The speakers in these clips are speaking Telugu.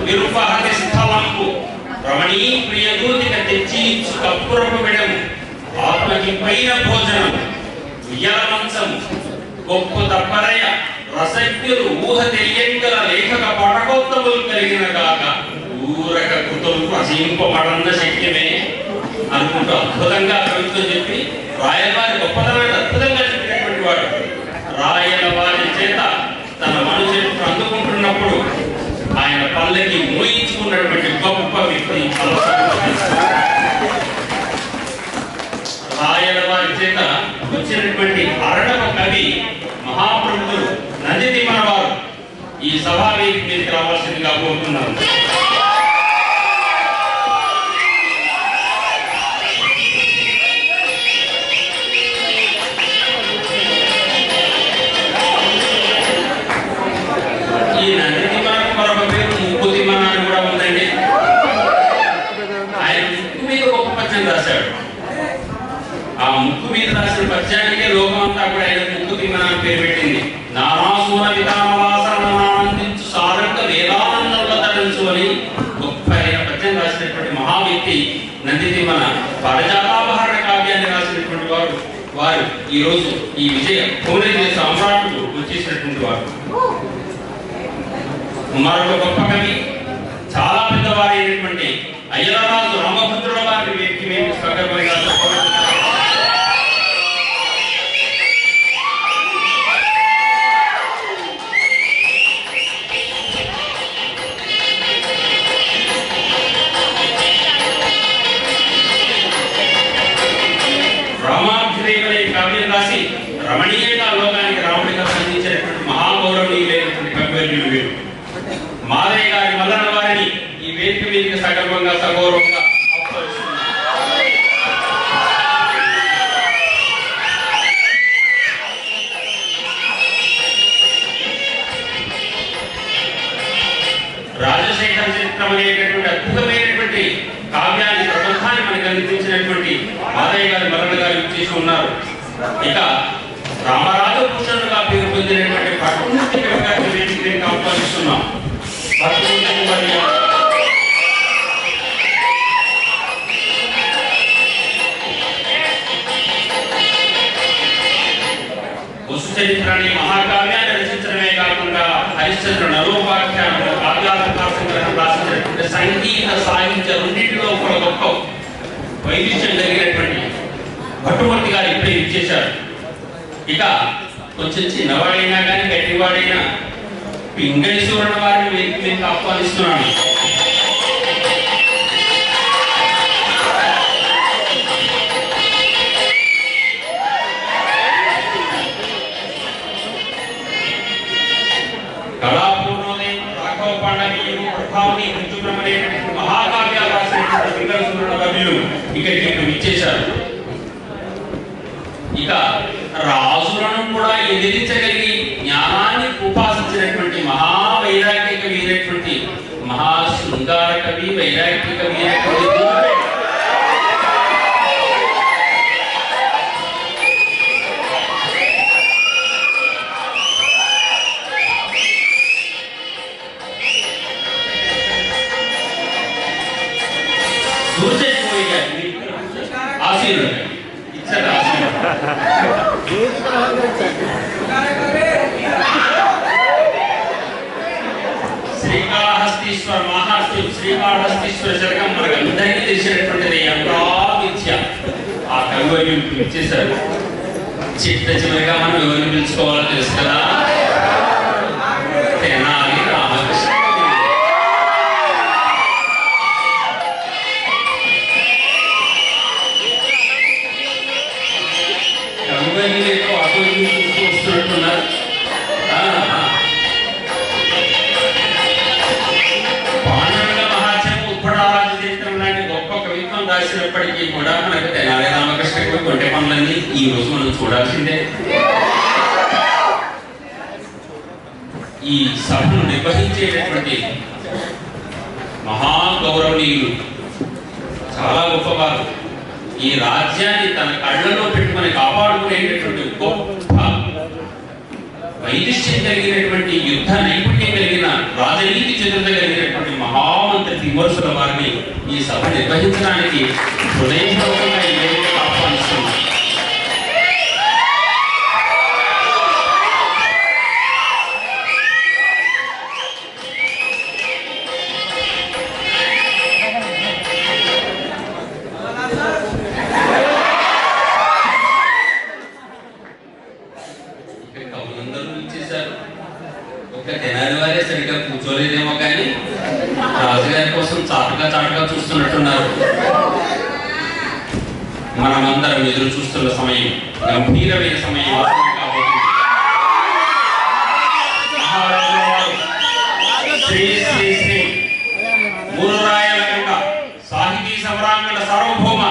విరుపహతి స్థలంపు రమణీ ప్రియదూతిక తెచ్చి కప్పురపు విడము ఆత్మకి పైన భోజనం ఉయ్యాల మంచము గొప్ప తప్పరయ రసజ్ఞులు ఊహ తెలియంగల లేఖక పటకోత్తములు కలిగిన కాక ఊరక కృతులు ప్రసింపబడన్న శక్యమే అనుకుంటూ అద్భుతంగా కవిత్వం చెప్పి రాయలవారి గొప్పతనాన్ని అద్భుతంగా చెప్పినటువంటి వాడు. రాయలవారి చేత తన మనసును అందుకుంటున్నప్పుడు ఆయన పల్లకి మోయించుకున్నటువంటి గొప్ప వ్యక్తి రాయలవారి చేత వచ్చినటువంటి అరణవ కవి మహాప్రభుడు నందితిమ్మన వారు ఈ సభా వేదిక మీదకి రావాల్సిందిగా కోరుతున్నాను. ఈ నందితిమ్మనకు మరొక పేరు ముక్కుతిమ్మన అని కూడా ఉందండి. ఆయన ముక్కు మీద గొప్ప పద్యం రాశాడు. ఆ ముక్కు మీద రాసిన పద్యానికే లోకమంతా కూడా ఆయన ముక్కుతిమ్మన అని పేరు పెట్టింది. నానాసూర విధానవాసనందించు సారంగ వేదానందంలో తరించు అని గొప్ప ఆయన పద్యం రాసినటువంటి మహా వ్యక్తి నందితిమ్మన. పరజాతాపహరణ కావ్యాన్ని రాసినటువంటి వారు ఈ రోజు ఈ విజయ భువనగిరి సామ్రాట్లు వచ్చేసినటువంటి వారు. మరొక గొప్ప కవి చాలా పెద్దవారు అయినటువంటి అయ్యలరాజు రామభద్రుల వారి వ్యక్తి మేము సగర్భంగా రామాభ్యుదయమనే కావ్యం రాసి రమణీయంగా లోకానికి రాముడిగా సంధించినటువంటి మహాగౌరవనీయులైనటువంటి కవివర్యులు వీరు. మాదయ్య గారి మల్లన్న వారిని ఈ వేదిక మీదకి సగర్వంగా సగౌరవంగా రాజశేఖర చరిత్రం అనేటటువంటి అద్భుతమైనటువంటి కావ్యాన్ని ప్రబంధాన్ని మనకు అందించినటువంటి మాదయ్య గారి మల్లన్న గారు చేసి ఉన్నారు. ఇక రామరాజభూషణుడుగా పేరు పొందినటువంటి పట్టుమూర్తి కవి గారిని వేదిక ఆహ్వానిస్తున్నాం. వసు చరిత్రని మహాకావ్యాన్ని రచించడమే కాకుండా హరిశ్చంద్ర నరోపాఖ్యానం కావ్యాలంకార సంగ్రహం రాసినటువంటి సంగీత సాహిత్య రెండింటిలో కూడా గొప్ప వైవిధ్యం కలిగినటువంటి భట్టుమూర్తి గారు ఇప్పుడే ఇచ్చేశారు. ఇక కొంచెం చిన్నవాడైనా కానీ గట్టివాడైనా పింగళీశ్వరుడు వారిని వేదిక మీద ఆహ్వానిస్తున్నాను. కళాపూర్ణోదయం రాఘవ పాండవీయము ప్రభావని మృత్యుబ్రహ్మణ్యటువంటి మహాకావ్యాలు రాసినటువంటి పింగళీశ్వరుడు కవులు ఇక్కడికి ఇచ్చేశారు. ఇక రాజులను కూడా ఎదిరించగలిగి జ్ఞానాన్ని ఉపాసించినటువంటి మహావైరాగ్య కవి అయినటువంటి మహాశృంగార కవి వైరాగ్య కవి అయినటువంటి శ్రీకాళహస్తీశ్వర మహాశివ శ్రీకాళహస్తీశ్వర శతకం మనకు అందరికీ తెలిసినటువంటిది. ఎంతో విద్య ఆ కవివర్యులు ఇచ్చేశారు. చిట్ట చివరిగా మనం ఎవరిని పిలుచుకోవాలో తెలుసు కదా, తెనాలి రామకృష్ణ. కవివర్యులతో అటు వస్తున్నట్టున్నారు. రాసినప్పటికీ కూడా మనకు తెనాలి రామకృష్ణ కొంటే పనులన్నీ ఈ రోజు మనం చూడాల్సిందే. ఈ సభను నిర్వహించేటటువంటి మహాగౌరవనీయులు చాలా గొప్పవారు. ఈ రాజ్యాన్ని తన కళ్ళలో పెట్టుకుని కాపాడుకునేటటువంటి గొప్ప వైదిష్యం కలిగినటువంటి యుద్ధ నైపుణ్యం కలిగిన రాజనీతి చతురత కలిగినటువంటి మహామంత్రి తిమ్మరుసుల వారిని ఈ సభ నిర్వహించడానికి హృదయపూర్వకంగా ఈ వేదికకు ఆహ్వానిస్తున్నాను. తెనాలి వారే సరిగ్గా కూర్చోలేదేమో కానీ రాజుగారి కోసం చాటుగా చూస్తున్నట్టున్నారు. మనమందరం ఎదురు చూస్తున్న సమయం గంభీరమైన సమయం కాబోతుంది. శ్రీ శ్రీ శ్రీ మూలరాయలగంగ సాహితీ సమరాంగణ సార్వభౌమ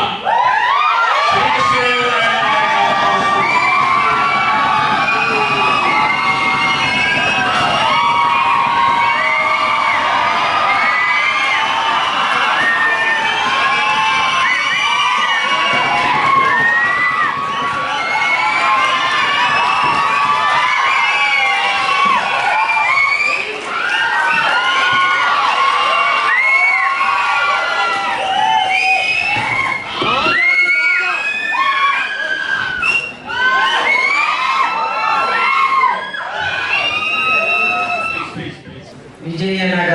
విజయనగర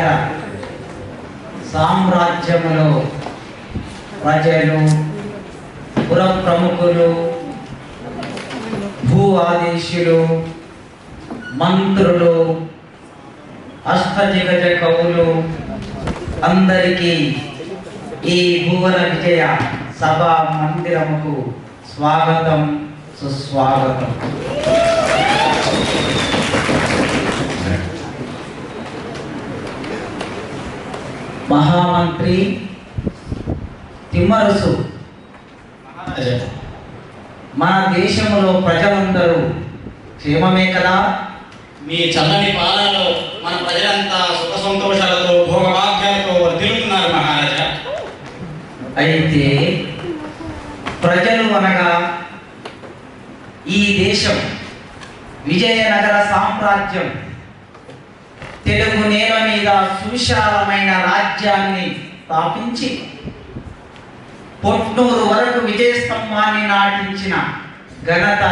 సామ్రాజ్యములో ప్రజలు, పుర ప్రముఖులు, భూ ఆదేశులు, మంత్రులు, అష్టదిగ్గజ కవులు అందరికీ ఈ భువన విజయ సభా మందిరముకు స్వాగతం, సుస్వాగతం. మహామంత్రి తిమ్మరుసు మన దేశంలో ప్రజలందరూ క్షేమమే కదా? మీ చల్లని పాలనలో మన ప్రజలంతా సుఖ సంతోషాలతో భోగభాగ్యాలతో వర్ధిల్లుతున్నారు మహారాజా. అయితే ప్రజలు అనగా ఈ దేశం విజయనగర సామ్రాజ్యం తెలుగు నేల మీద సువిశాలమైన రాజ్యాన్ని స్థాపించి పొట్నూరు వరకు విజయస్తంభాన్ని నాటించిన ఘనత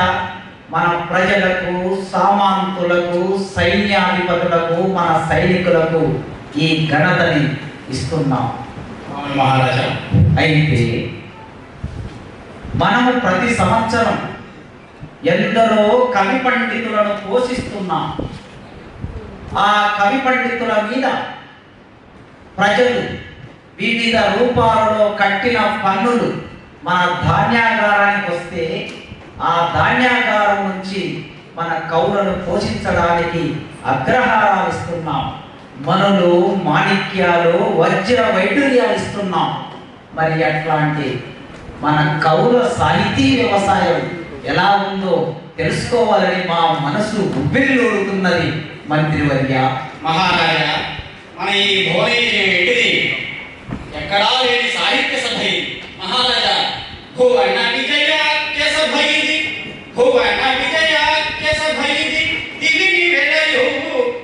మన ప్రజలకు, సామంతులకు, సైన్యాధిపతులకు, మన సైనికులకు ఈ ఘనతని ఇస్తున్నాం మహారాజా. అయితే మనము ప్రతి సంవత్సరం ఎందరో కవి పండితులను పోషిస్తున్నాం. ఆ కవి పండితుల మీద ప్రజలు వివిధ రూపాలలో కట్టిన పన్నులు మన ధాన్యాగారానికి వస్తే ఆ ధాన్యాగారం నుంచి మన కవులను పోషించడానికి అగ్రహారాలు ఇస్తున్నాం. మనులు, మాణిక్యాలు, వజ్ర వైడూర్యాలు ఇస్తున్నాం. మరి అట్లాంటి మన కవుల సాహితీ వ్యవసాయం ఎలా ఉందో తెలుసుకోవాలని మా మనసు ఉబ్బిరిల్లుతున్నది మంత్రివర్య. మహారాజా, మన ఈ భువనేశ్వరి ఎక్కడా లేని సాహిత్య సభ ఇది. మహారాజా, భువన విజయాఖ్య సభ ఇది, భువన విజయాఖ్య సభ ఇది, దివిని వెలయు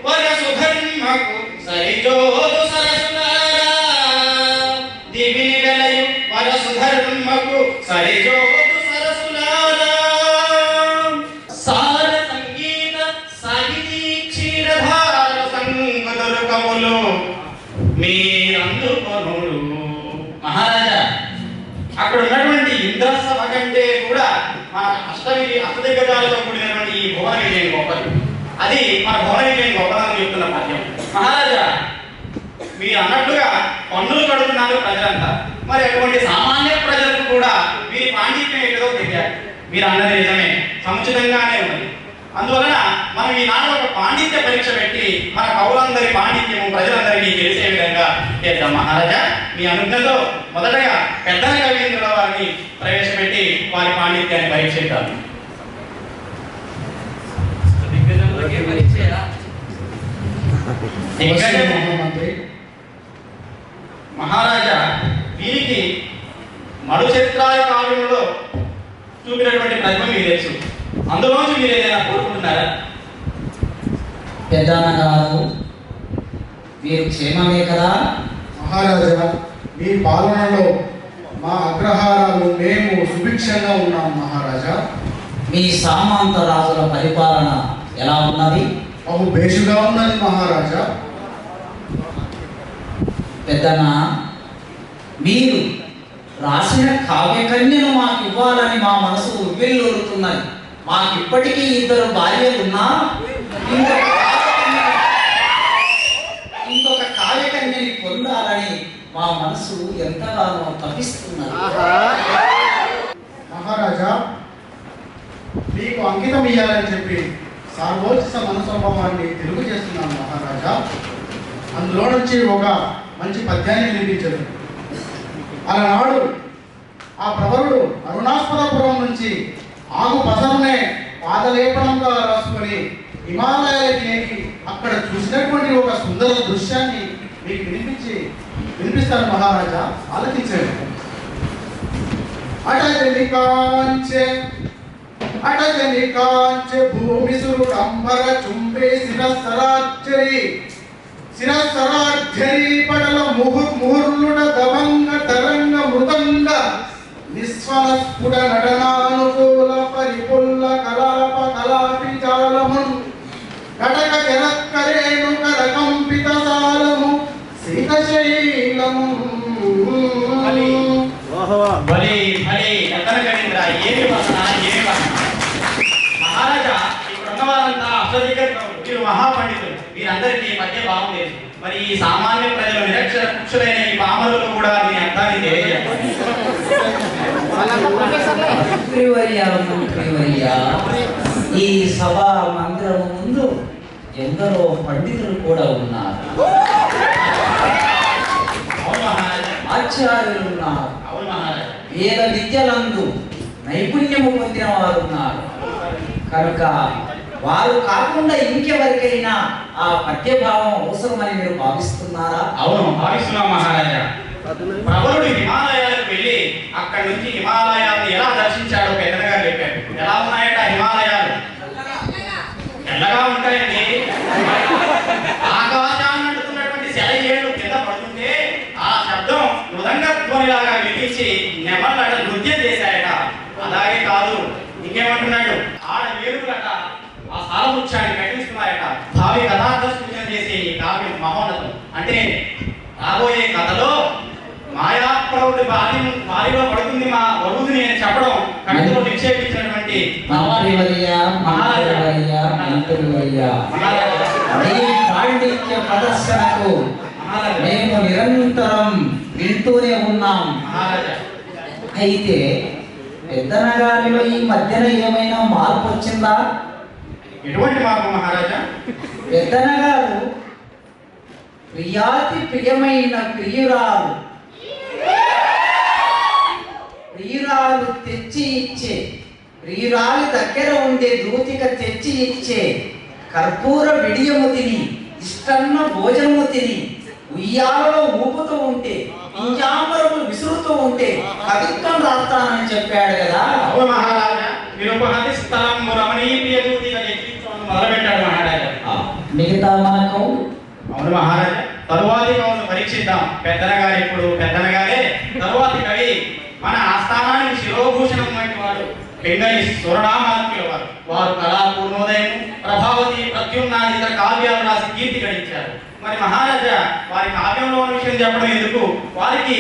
వరసుధర్మకు సరిజోదు సరసులారా, దివిని వెలయు వరసుధర్మకు సరిజోదు సరసులారా. సార సంగీత సాహితీ క్షీరధార సంగతులు కవులు మీరందుకొనుడు. మహారాజా, అక్కడ ఉన్నటువంటి ఇంద్రసభ కంటే కూడా మన అష్టదిగ్గజాలతో కూడినటువంటి ఈ భువన విజయం గొప్పది. అది మన భువన విజయం గొప్పదని చెప్తున్న పద్యం. మహారాజా, మీరు అన్నట్లుగా పన్నులు కడుతున్నారు ప్రజలంతా. మరి అటువంటి సామాన్య ప్రజలకు కూడా వీరి పాండిత్యం ఏదో తెలియాలి. మీరు అన్నది నిజమే, సముచితంగానే ఉన్నది. అందువలన మనం ఈనాడు ఒక పాండిత్య పరీక్ష పెట్టి మన కవులందరి పాండిత్యము ప్రజలందరికీ తెలిసే విధంగా చేద్దాం. మహారాజా, మీ అనుజ్ఞతో మొదటగా పెద్దన కవీంద్రుల వారిని ప్రవేశపెట్టి వారి పాండిత్యాన్ని పరీక్షిద్దాం. మహారాజా, వీరికి మడుచిత్రాయ కావ్యంలో చూపినటువంటి ప్రతిభ మీకు తెలుసు. అందులోంచి మీరు ఏదైనా కోరుకుంటున్నారా? పెద్దన్న గారు, మీరు క్షేమమే కదా? మహారాజా, మీ పాలనలో మా అగ్రహారాలు మేము సుభిక్షంగా ఉన్నాం మహారాజా. మీ సామంత రాజుల పరిపాలన ఎలా ఉన్నది? బహు బేషుగా ఉన్నది మహారాజా. పెద్దనా, మీరు రాసిన కావ్యకన్యను మాకు ఇవ్వాలని మా మనసు ఉవ్విళ్ళూరుతున్నది. మాకు ఇప్పటికీ 2 భార్యలున్నా ఇంకొక కావ్యకన్యని పొందాలని మా మనసు ఎంతగానో తపిస్తున్నది. మహారాజా, మీకు అంకితం ఇయ్యాలని చెప్పి సార్వోచిత మనస్వభావాన్ని తెలుగు చేస్తున్నాను మహారాజా. అందులో నుంచి ఒక మంచి పద్యాన్ని వినిపించదు. అలనాడు ఆ ప్రవరుడు అరుణాస్పదపురం నుంచి ఆగు పసరునే పాదలేపనంగా రాసుకొని హిమాలయాలకి ఎక్కి అక్కడ చూసినటువంటి ఒక సుందర దృశ్యాన్ని మీకు వినిపిస్తాను మహారాజా, ఆలకించండి. అటజని కాంచె భూమి సురుడంబర చుంబే శిరస్సరార్జరి పడల ముహుర్లుడ దవంగ తరంగ మృదంగ నిస్వన స్ఫుట నటనానుకూల పరిపుల్ల కలాప కలాపి జాలమున్ కటక జనక్కరేణు కరకంపిత సాలము శీతశైలము. భలే భలే ఎంతనగనింద్ర, ఏమి వర్ణన, ఏమి వర్ణన. మహారాజా, ఇక్కడ ఉన్న వారంతా మీరు మహాపండితులు, వీరందరికీ మధ్య భావం లేదు. మరి ఈ సామాన్య ప్రజలు నిరక్షర కుక్షులైన ఈ పామరులకు కూడా మీ అర్థాన్ని తెలియజేయాలి. ఈ సభా మందిరము ముందు ఎందరో పండితులు కూడా ఉన్నారు, ఆచార్యులు ఉన్నారు, వేద విద్యలందు నైపుణ్యము పొందిన వారు ఉన్నారు. కనుక వారు కాకుండా ఇంకెవరికైనా ఆ పద్యభావం అవసరమని మీరు భావిస్తున్నారా? అవును, భావిస్తున్నాం మహారాజా. ప్రవరుడు హిమాలయాలకు వెళ్ళి అక్కడి నుంచి హిమాలయాలను ఎలా దర్శించాడో పెద్దగా చెప్పాడు. ఎలా ఉన్నాయట హిమాలయాలు? తెల్లగా ఉంటాయండి. ఆకాశాన్ని అంటున్నటువంటి సెలయేళ్ళు కింద పడుతుంటే ఆ శబ్దం మృదంగ ధ్వనిలాగా వినిపించి నెమళ్ళట నృత్యం చేశాయట. అలాగే కాదు, ఇంకేమంటున్నాడు, ఆడ వేరులట ఆ సాలవృక్షాన్ని కట్టిస్తున్నాయట. భావి కథార్థ సూచన చేసే ఈ కావ్యం మహోన్నతం. అంటే రాబోయే కథలో మాయాప్రౌఢి బాలిలో పడుతుంది మా వరువుని అని చెప్పడం కడుపులో నిక్షేపించినటువంటి పాండిత్య ప్రదర్శనకు మేము నిరంతరం వింటూనే ఉన్నాం. అయితే పెద్దనగారిలో ఈ మధ్యన ఏమైనా మార్పు వచ్చిందా? ఎటువంటి మార్పు మహారాజా? పెద్దనగారు ప్రియాతి ప్రియమైన ప్రియురాలు తెచ్చి ఇచ్చే, ప్రియురాలి దగ్గర ఉండే దూతిక తెచ్చి ఇచ్చే కర్పూర విడియము తిని ఇష్టన్న భోజనము తిని ఉయ్యాలలో ఊపుతూ ఉంటే ఇంజాంబరములు విసురుతూ ఉంటే కవిత్వం రాస్తానని చెప్పాడు కదా. అవును మహారాజా, నిరుపహతి స్థలం రమణీయ దూతిక ఎక్కించడం మొదలుపెట్టాడు మహారాజా. మిగతా మనకు అవును మహారాజా, తరువాతి కవులను పరీక్షిద్దాం. పెద్దనగారు ఇప్పుడు పెద్దనగారే తరువాతి కవి మన ఆస్థానానికి శిరోభూషణం వంటి వాడు పెంగళి సురనామాత్యుల వారు. వారు కళాపూర్ణోదయం, ప్రభావతి, ప్రత్యుమ్నాది ఇతర కావ్యాలు రాసి కీర్తి గడించారు. మరి మహారాజా వారి కావ్యంలో ఉన్న విషయం చెప్పడం ఎందుకు, వారికి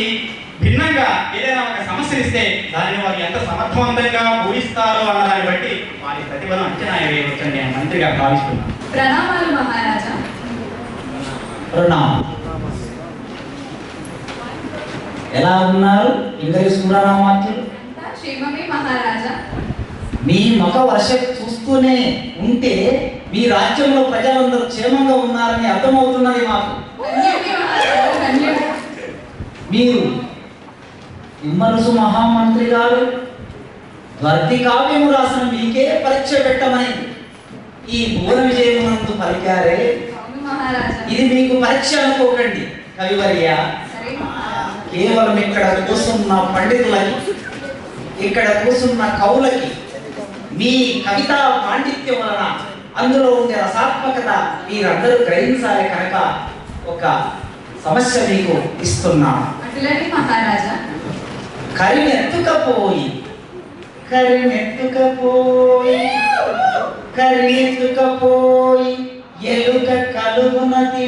భిన్నంగా ఏదైనా ఒక సమస్య ఇస్తే దానిని వారు ఎంత సమర్థవంతంగా పూరిస్తారో అన్న దాన్ని బట్టి వారి ప్రతిభను అంచనా వేయవచ్చని నేను మంత్రిగా భావిస్తున్నాను. ప్రణామాలు మహారాజా. ప్రణామం. ఎలా ఉన్నారు ఇంద్రియ సూరనామాత్యులు? క్షేమమే మహారాజా. మీ ముఖ వర్ష చూస్తూనే ఉంటే మీ రాజ్యంలో ప్రజలందరూ క్షేమంగా ఉన్నారని అర్థమవుతున్నది మాకు. మీరు విమ్మరుసు మహామంత్రి గారు వర్తి కావ్యము రాసిన మీకే పరీక్ష పెట్టమని ఈ భువన విజయమునందు పలికారే, ఇది మీకు పరీక్ష అనుకోకండి కవివర్య. కేవలం ఇక్కడ కూర్చున్న పండితులకి, ఇక్కడ కూర్చున్న కవులకి మీ కవితా పాండిత్యం వలన అందులో ఉండే రసాత్మకత మీరందరూ గ్రహించాలి. కనుక ఒక సమస్య మీకు ఇస్తున్నాను. అటులని మహారాజా. కరినెత్తుకపోయి కరినెత్తుకపోయి ఎలుక కలుగునది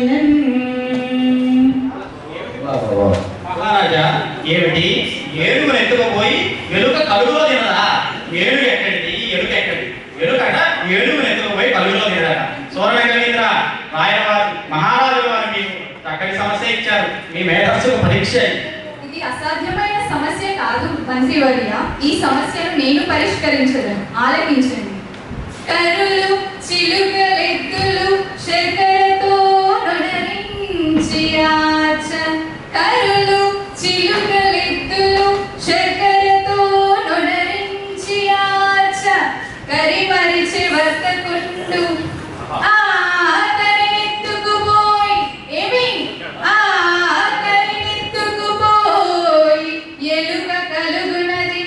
మహారాజా, ఏమిటి ఏనుగును ఎత్తుకుపోయి ఎలుక కలుగులో తినదా? ఏనుగు ఎక్కడిది? ఎలుక ఎక్కడిది? ఎలుకట ఏనుగును ఎత్తుకుపోయి కలుగులో తినదట. సూరవేంద్ర రాయవారు మహారాజు వారు మీకు చక్కటి సమస్య ఇచ్చారు. మీ మేధస్సుకు పరీక్ష. ఇది అసాధ్యమైన సమస్య కాదు మంత్రివర్య. ఈ సమస్యను నేను పరిష్కరించదను. ఆలకించండి. కరులు చిలుకలెత్తులు శర్కరతో నొనరించి ఆచ. కరులు చిలుకలెత్తులు శర్కరతో నొనరించి ఆచ. కరిమరిచి వర్తకుండు కరినెత్తుకుపోయి ఏమి కరినెత్తుకుపోయి ఎలుక కలుగునది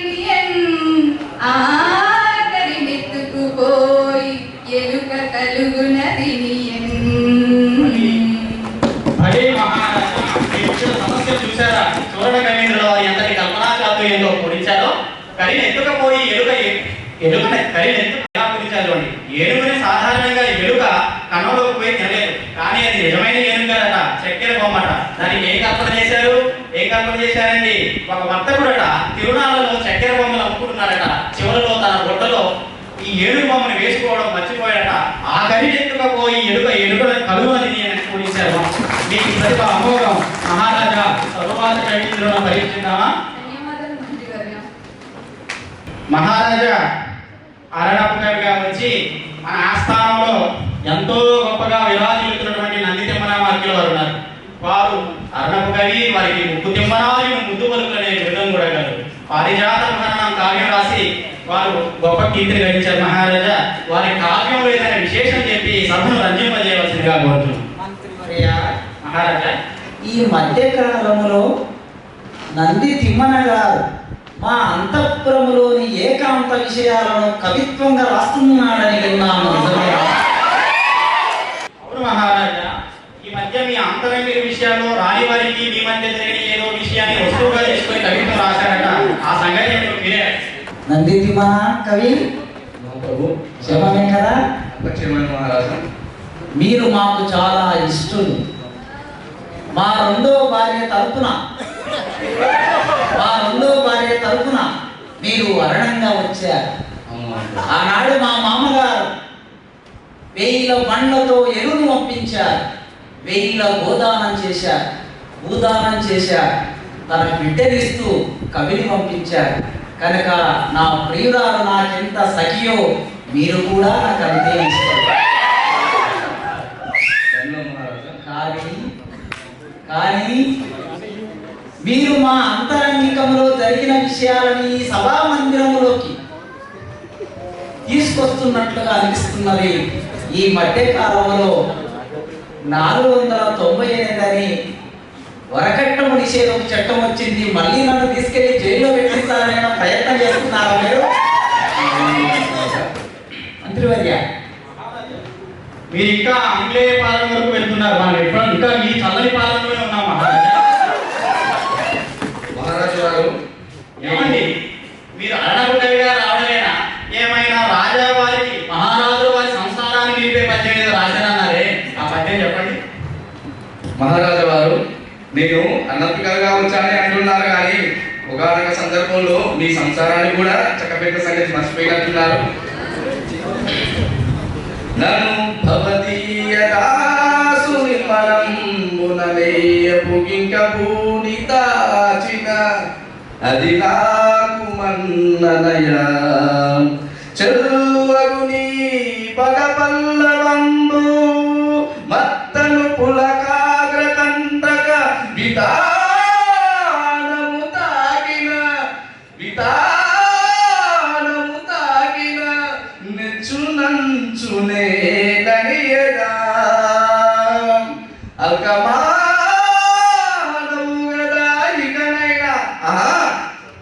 కరినెత్తుకుపోయి ఎలుక కలుగునది అదే మహారాజా, మీ ఇచ్చిన సమస్య చూసారా? చూరణ కవీంద్రుల వారు ఎంతటి కల్పనా చాతుర్యంతో పొడిచారో. కరిని ఎత్తుకపోయి ఎలుకని ఎలా పొడిచారు అండి. ఏనుగుని సాధారణంగా ఎలుక కన్నంలోకి పోయి తినలేదు, కానీ అది నిజమైన ఏనుగు కాదట, చక్కెర బొమ్మట. దానికి ఏం కల్పన చేశారండి? ఒక వర్తకుడట తిరునాళ్ళలో చక్కెర బొమ్మలు అమ్ముకుంటున్నాడట. చివరిలో తన బుట్టలో ఈ ఏనుగు బొమ్మను వేసుకోవడం మర్చిపోయాడట. ఆ కరిని ఎత్తుకపోయి ఎలుకలను కలుగునది అని పొడిచారు. మీకు ప్రతిభ అమోఘం మహారాజా. తరువాత కవిత్రులను పరీక్షిద్దామా? ధన్యవాదాలు మంత్రివర్య. మహారాజా అరణపు కవిగా వచ్చి మన ఆస్థానంలో ఎంతో గొప్పగా విరాజిల్లుతున్నటువంటి నంది తిమ్మనామార్యుల వారు ఉన్నారు. వారు అరణపు కవి, వారికి ముక్కు తిమ్మనాలు ముద్దు పలుకులు అనే బిరుదం కూడా కలరు. పారిజాత మహనం కావ్యం రాసి వారు గొప్ప కీర్తిని గడించారు. మహారాజా వారి కావ్యంలో ఏదైనా విశేషం చెప్పి సభను రంజింపజేయవలసిందిగా కోరుతున్నాను. మహారాజా, ఈ మధ్యకాలంలో నంది తిమ్మన గారు మా అంతఃపురములోని ఏకాంత విషయాలను కవిత్వంగా రాస్తున్నాడని విన్నాను. నిజమేనా? అవును మహారాజా, ఈ మధ్య మీ అంతరంగిక విషయాల్లో రాని వారికి మీ మధ్య జరిగిన ఏదో విషయాన్ని వస్తువుగా తీసుకొని కవిత్వం రాశారట. ఆ సంగతి మీరే. నంది తిమ్మన కవి క్షేమమే కదా? మీరు మాకు చాలా ఇష్టలు. మా రెండో భార్య తరపున మీరు అరణంగా వచ్చారు. ఆనాడు మా మామగారు 1000 బండ్లతో ఎరువును పంపించారు. 1000 భూదానం చేశారు. తన బిడ్డనిస్తూ కవిని పంపించారు. కనుక నా ప్రియురాలు నాకెంత సఖియో మీరు కూడా నాకు అంతే ఇష్టం. కానీ మీరు మా అంతరంగికంలో జరిగిన విషయాలని సభా మందిరంలోకి తీసుకొస్తున్నట్లుగా అనిపిస్తున్నది. ఈ మధ్య కాలంలో 498 అని వరకట్నము నిషేధం చట్టం వచ్చింది. మళ్ళీ నన్ను తీసుకెళ్లి జైల్లో పెట్టించాలనే ప్రయత్నం చేస్తున్నారు మీరు మంత్రివర్య. మీరు ఇంకా ఆంగ్లేయ పాలన వరకు వెళ్తున్నారు. మనం ఇంకా మీ చల్లని పాలనలోనే ఉన్నాం మహారాజా. మహారాజు గారు ఏమండి, మీరు అరణపు కవిగా రావడమేనా? ఏమైనా రాజావారికి మహారాజు వారి సంసారాన్ని నిలిపే పద్యం ఏదో రాశారన్నారే, ఆ పద్యం చెప్పండి. మహారాజు వారు నేను అన్నపికగా వచ్చానని అంటున్నారు, కానీ ఒకనొక సందర్భంలో మీ సంసారాన్ని కూడా చక్కబెట్ట సంగతి మర్చిపోయినట్టున్నారు. నన్ను భవతీయదాసుని మనంబునలేయపు గింక బూడిదాచిన అది నాకు మన్ననయా చెరువగుని పగపల్లవంబు మత్తను పులకాగ్ర కంటక వితానము తాగిన నెచ్చునంచునే నడియదా అల్కమానము గదా ఇకనైనా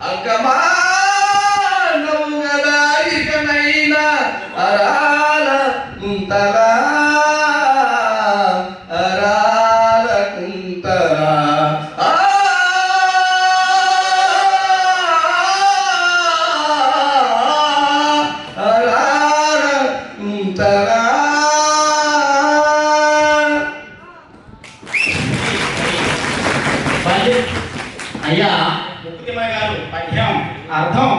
అల్కమానము గదా ఇకనైనా అరాల గుంతలా అరాల ఆ అయ్యా ముక్కుతిమ్మ గారు పద్యం అర్థం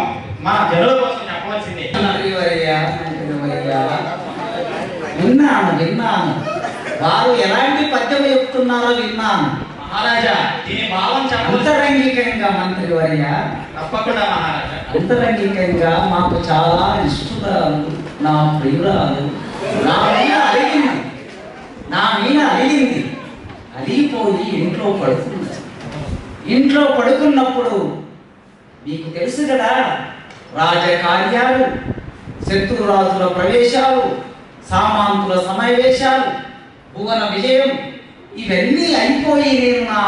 మన జనుల కోసం చెప్పవలసిందే. విన్నాను వారు ఎలాంటి పద్యం చెప్తున్నారో విన్నాను. మహారాజా దీని భావం చెప్పవలసి అంతరంగికంగా మంత్రివర్య, తప్పకుండా మహారాజా. అంతరంగికంగా మాకు చాలా ఇష్టరాలు, నా ప్రియురాలు నా మీద అలిగింది. అలిగిపోయి ఇంట్లో పడుకున్నప్పుడు మీకు తెలుసు కదా, రాజకార్యాలు, శత్రురాజుల ప్రవేశాలు, సామాంతుల సమావేశాలు, భువన విజయం ఇవన్నీ అయిపోయి నేను నా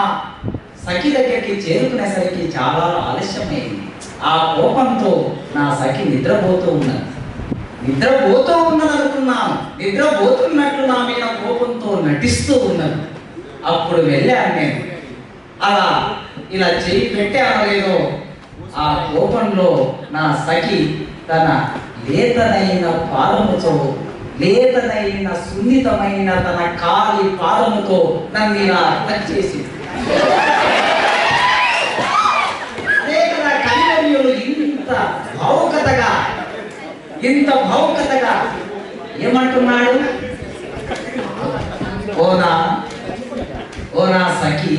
సఖి దగ్గరికి చేరుకునేసరికి చాలా ఆలస్యమైంది. ఆ కోపంతో నా సఖి నిద్రపోతూ ఉన్నది అనుకున్నాను. నిద్రపోతున్నట్లు నా మీద కోపంతో నటిస్తూ ఉన్నది. అప్పుడు వెళ్ళాను నేను. అలా ఇలా చేయి పెట్టానో లేదో, ఆ కోపంలో నా సఖి తన లేతనైన పాదముతో, లేతనైన సున్నితమైన తన కాలి పాదముతో నన్ను ఇలా టచ్ చేసి, అదే కదా కవివర్యులు ఇంత భావుకతగా ఏమంటున్నాడు? ఓ నా సఖి,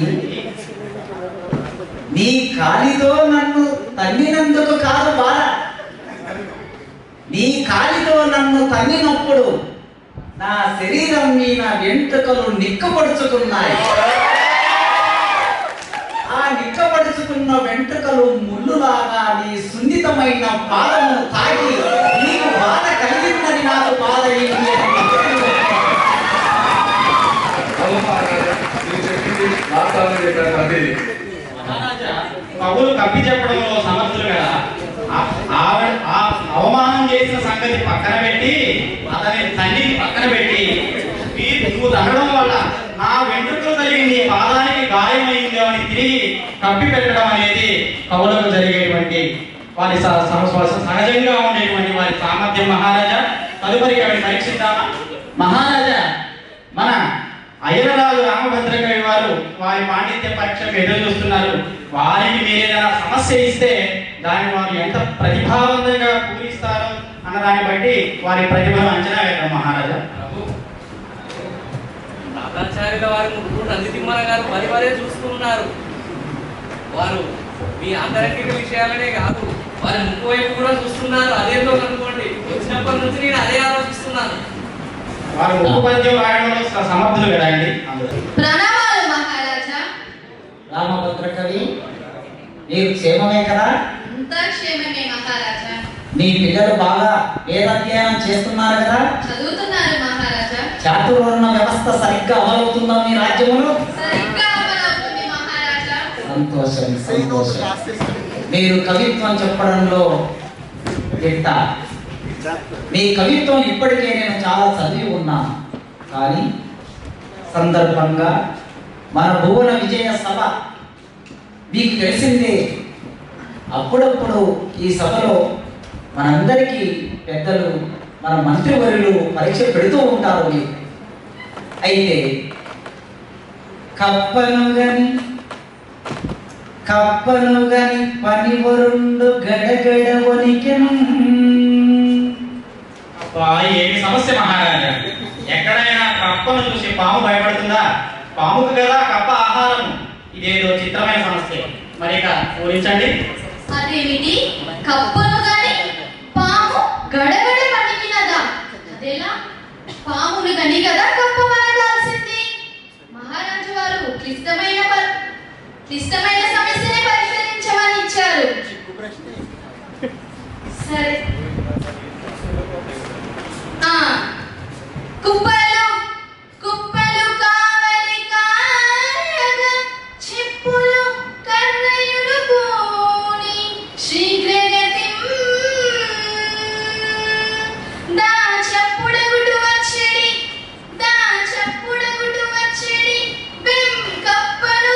నీ కాలితో నన్ను తన్నినందుకు కాదు బాధ. నీ కాలితో నన్ను తన్నినప్పుడు నా శరీరం మీద వెంట్రుకలు నిక్కపడుచుకున్నాయి. ఆ నిక్కపడుచుకున్న వెంట్రుకలు ముళ్ళులాగా నీ సున్నితమైన పాదమును తాకి నీకు బాధ కలిగిందని నాకు బాధ అయింది. మహారాజా కవులు కప్పి చెప్పడంలో సమర్థులు కదా. ఆ అవమానం చేసిన సంగతి పక్కన పెట్టి, అతని తల్లిని పక్కన పెట్టి, నువ్వు తగ్గడం వల్ల నా వెంట్రుకలు తగిలి నీ పాదానికి గాయమైంది అని తిరిగి కప్పి పెట్టడం అనేది కవులకు జరిగేటువంటి వారి సహజంగా ఉండేటువంటి వారి సామర్థ్యం. మహారాజా తదుపరి కవిని పరీక్షిద్దామా? మహారాజా మన అయ్యరాజు రామభద్ర కవి వారు వారి పాండిత్య పరీక్షకు ఎదురు చూస్తున్నారు. వారికి మీరేదైనా సమస్య ఇస్తే దాన్ని వారు ఎంత ప్రతిభావంతంగా పూరిస్తారో అన్న దాన్ని బట్టి వారి ప్రతిభను అంచనా వేద్దాం. మహారాజా తాతాచార్యుల వారి ముగ్గురు నందితిమ్మన గారు పరివారే చూస్తూ ఉన్నారు. వారు మీ అంతరంగిక విషయాలనే కాదు, వారి ముక్కు వైపు కూడా చూస్తున్నారు. అదేంటో కనుకోండి, వచ్చినప్పటి నుంచి నేను అదే ఆలోచిస్తున్నాను. వారు ముక్కు పద్యం రాయడంలో సమర్థులు కదా అండి. ప్రణామాలు మహారాజా. రామభద్ర కవి, నీకు క్షేమమే కదా? అంతా క్షేమమే మహారాజా. నీ పిల్లలు బాగా వేదాధ్యయనం చేస్తున్నారు కదా? చదువుతున్నారు మహారాజా. చాతుర్వర్ణ వ్యవస్థ సరిగ్గా అమలవుతుందా మీ రాజ్యంలో? సరిగ్గా అమలవుతుంది మహారాజా. సంతోషం. మీరు కవిత్వం చెప్పడంలో దిట్ట. మీ కవిత్వం ఇప్పటికే నేను చాలా చదివి ఉన్నాను. కానీ సందర్భంగా మన భువన విజయ సభ మీకు తెలిసిందే. అప్పుడప్పుడు ఈ సభలో మనందరికీ పెద్దలు, మన మంత్రివర్యులు పరీక్ష పెడుతూ ఉంటారు మీకు. అయితే కప్పను గని పనివరుండు గడగడ వణికెను. ఏమి సమస్య మహారాజా? ఎక్కడైనా కప్పను చూసి పాము భయపడుతుందా? పాముకు కదా కప్ప ఆహారం. ఇదేదో చిత్రమైన సమస్య. మరి ఇక పూరించండి. అదేమిటి? కప్పను గాని పాము గడగడ వణికినదా? అదేలా? పామును గని కదా కప్ప వణకాల్సింది. మహారాజు వారు క్లిష్టమైన సమస్యని పరిష్కరించమని ఇచ్చారు. సరే. కుప్పలు కావలి కాయగా చెప్పులు కర్ణయుడు పూని శీఘ్రగతి దా చప్పుడగుడు వచ్చడి బెం కప్పను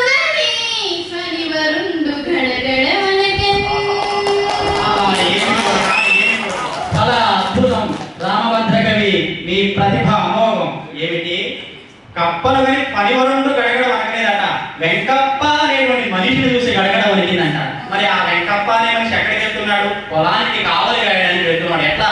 మనిషిని చూసి గడగడ వణికిందంట. మరి ఆ వెంకప్ప అనే మనిషి ఎక్కడికి వెళ్తున్నాడు? పొలానికి కావలి గాయడానికి వెళ్తున్నాడు. ఎట్లా?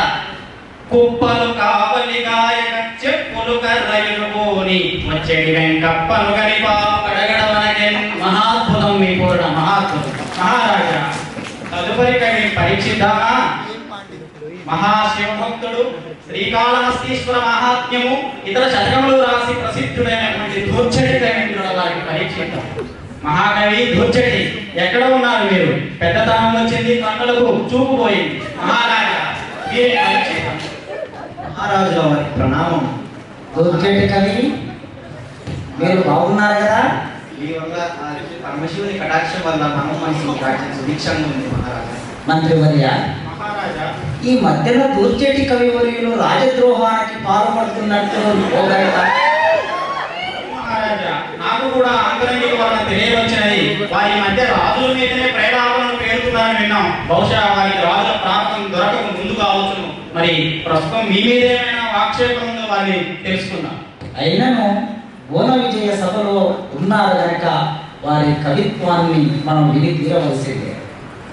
కుప్పలు కావలి గాయక చెప్పులు కర్రయులుని వచ్చేటి వెంకప్పను గడిపా గడగడ వనకెన్. మహాద్భుతం మీ పూర్ణ మహాద్భుతం. మహారాజా, తదుపరి కవి పరీక్షిద్దామా? మహాశివభక్తుడు, శ్రీకాళహస్తీశ్వర మహాత్మ్యము ఇతర శతకములు రాసి ప్రసిద్ధుడైనటువంటి ధూర్చటి కవిత్రుల వారికి పరీక్షిద్దాం. మహాకవి ధూర్చటి, ఎక్కడ ఉన్నారు మీరు? పెద్దతనం వచ్చింది, కన్నులకు చూపు పోయింది. మహారాజా, వీరిని పరీక్షిద్దాం. మహారాజుల వారి ప్రణామం. దుర్జటి కవి, మీరు బాగున్నారు కదా? మీ వల్ల పరమశివుని కటాక్షం వల్ల మనం మనిషి రాజ్యం సుభిక్షంగా ఉంది మహారాజా. మంత్రివర్య, మహారాజా, ఈ మధ్యన దుర్జటి కవివర్యులు రాజద్రోహానికి పాల్పడుతున్నట్టు మహారాజా, నాకు కూడా అంతరంగిక వలన తెలియవచ్చినది. వారి మధ్య రాజుల మీదనే ప్రేరాలను పేరుతున్నారని విన్నాం. బహుశా వారికి రాజుల ప్రాప్తం దొరకక ముందు కావచ్చును. మరి ప్రస్తుతం మీ మీద ఏమైనా ఆక్షేపం ఉందో వారిని తెలుసుకుందాం. అయినను ఓన విజయ సభలో ఉన్నారు కనుక వారి కవిత్వాన్ని మనం విని తీరవలసిందే.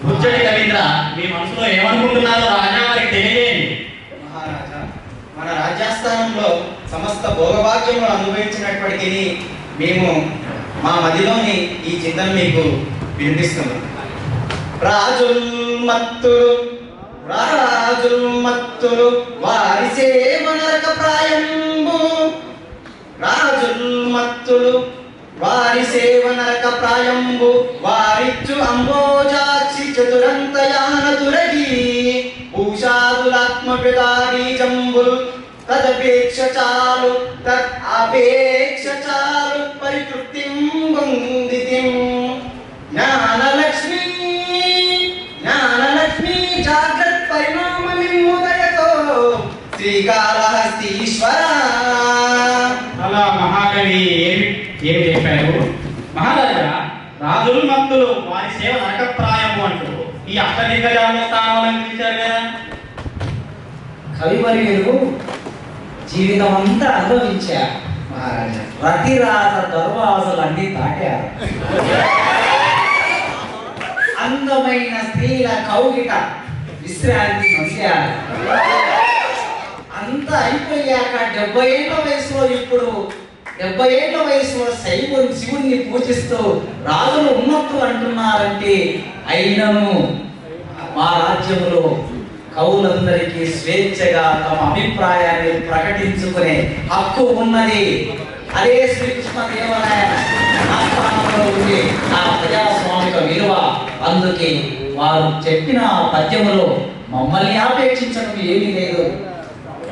బుజ్జటి కవీంద్ర, మీ మనసులో ఏమనుకుంటున్నారో రాజా వారికి తెలియజేయండి. మహారాజా, మన రాజ్యాస్థానంలో సమస్త భోగభాగ్యములు అనుభవించినప్పటికీ మేము మా మదిలోని ఈ చింతన మీకు వినిపిస్తున్నాం. రాజుల్ మత్తులు వారి సేవనరక ప్రాయంబు. రాజుల్ మత్తులు వారి సేవనరక ప్రాయంబు. వారిచ్చు అంబోజాక్షి చతురంతయాన తురగి భూషాదులాత్మపిదారీ జంబుల్. తదపేక్ష చాలు పరితృప్తిం పొందితిం. జ్ఞానలక్ష్మి జాగ్రత్త పరిణామమిముదయతో శ్రీకాళహస్తీశ్వర. అలా మహాకవి ఏమి చెప్పారు? మహారాజా, రాజులు మంతులు వారి సేవ నరకప్రాయము అంటూ ఈ అష్టదిగ్గజాలను స్థానాలందించారు కదా. కవివర్యులు జీవితం అంతా అనుభవించారు మహారాజా, రతిరాజ దర్వాజలు అన్ని దాటారు. అందమైన స్త్రీల కౌగిట విశ్రాంతి పొందారు. అంతా అయిపోయాక 70 ఏళ్ల వయసులో ఇప్పుడు 70 ఏళ్ల వయసులో శివుణ్ణి పూజిస్తూ రాజులు ఉన్నట్లు అంటున్నారంటే, అయినను మా రాజ్యములో కవులందరికీ స్వేచ్ఛగా తమ అభిప్రాయాన్ని ప్రకటించుకునే హక్కు ఉన్నది. అదే శ్రీకృష్ణదేవరాయ ఆస్థానంలో ఉండే ఆ ప్రజాస్వామిక విలువ. అందుకే వారు చెప్పిన ఆ పద్యములో మమ్మల్ని ఆపేక్షించడం ఏమీ లేదు.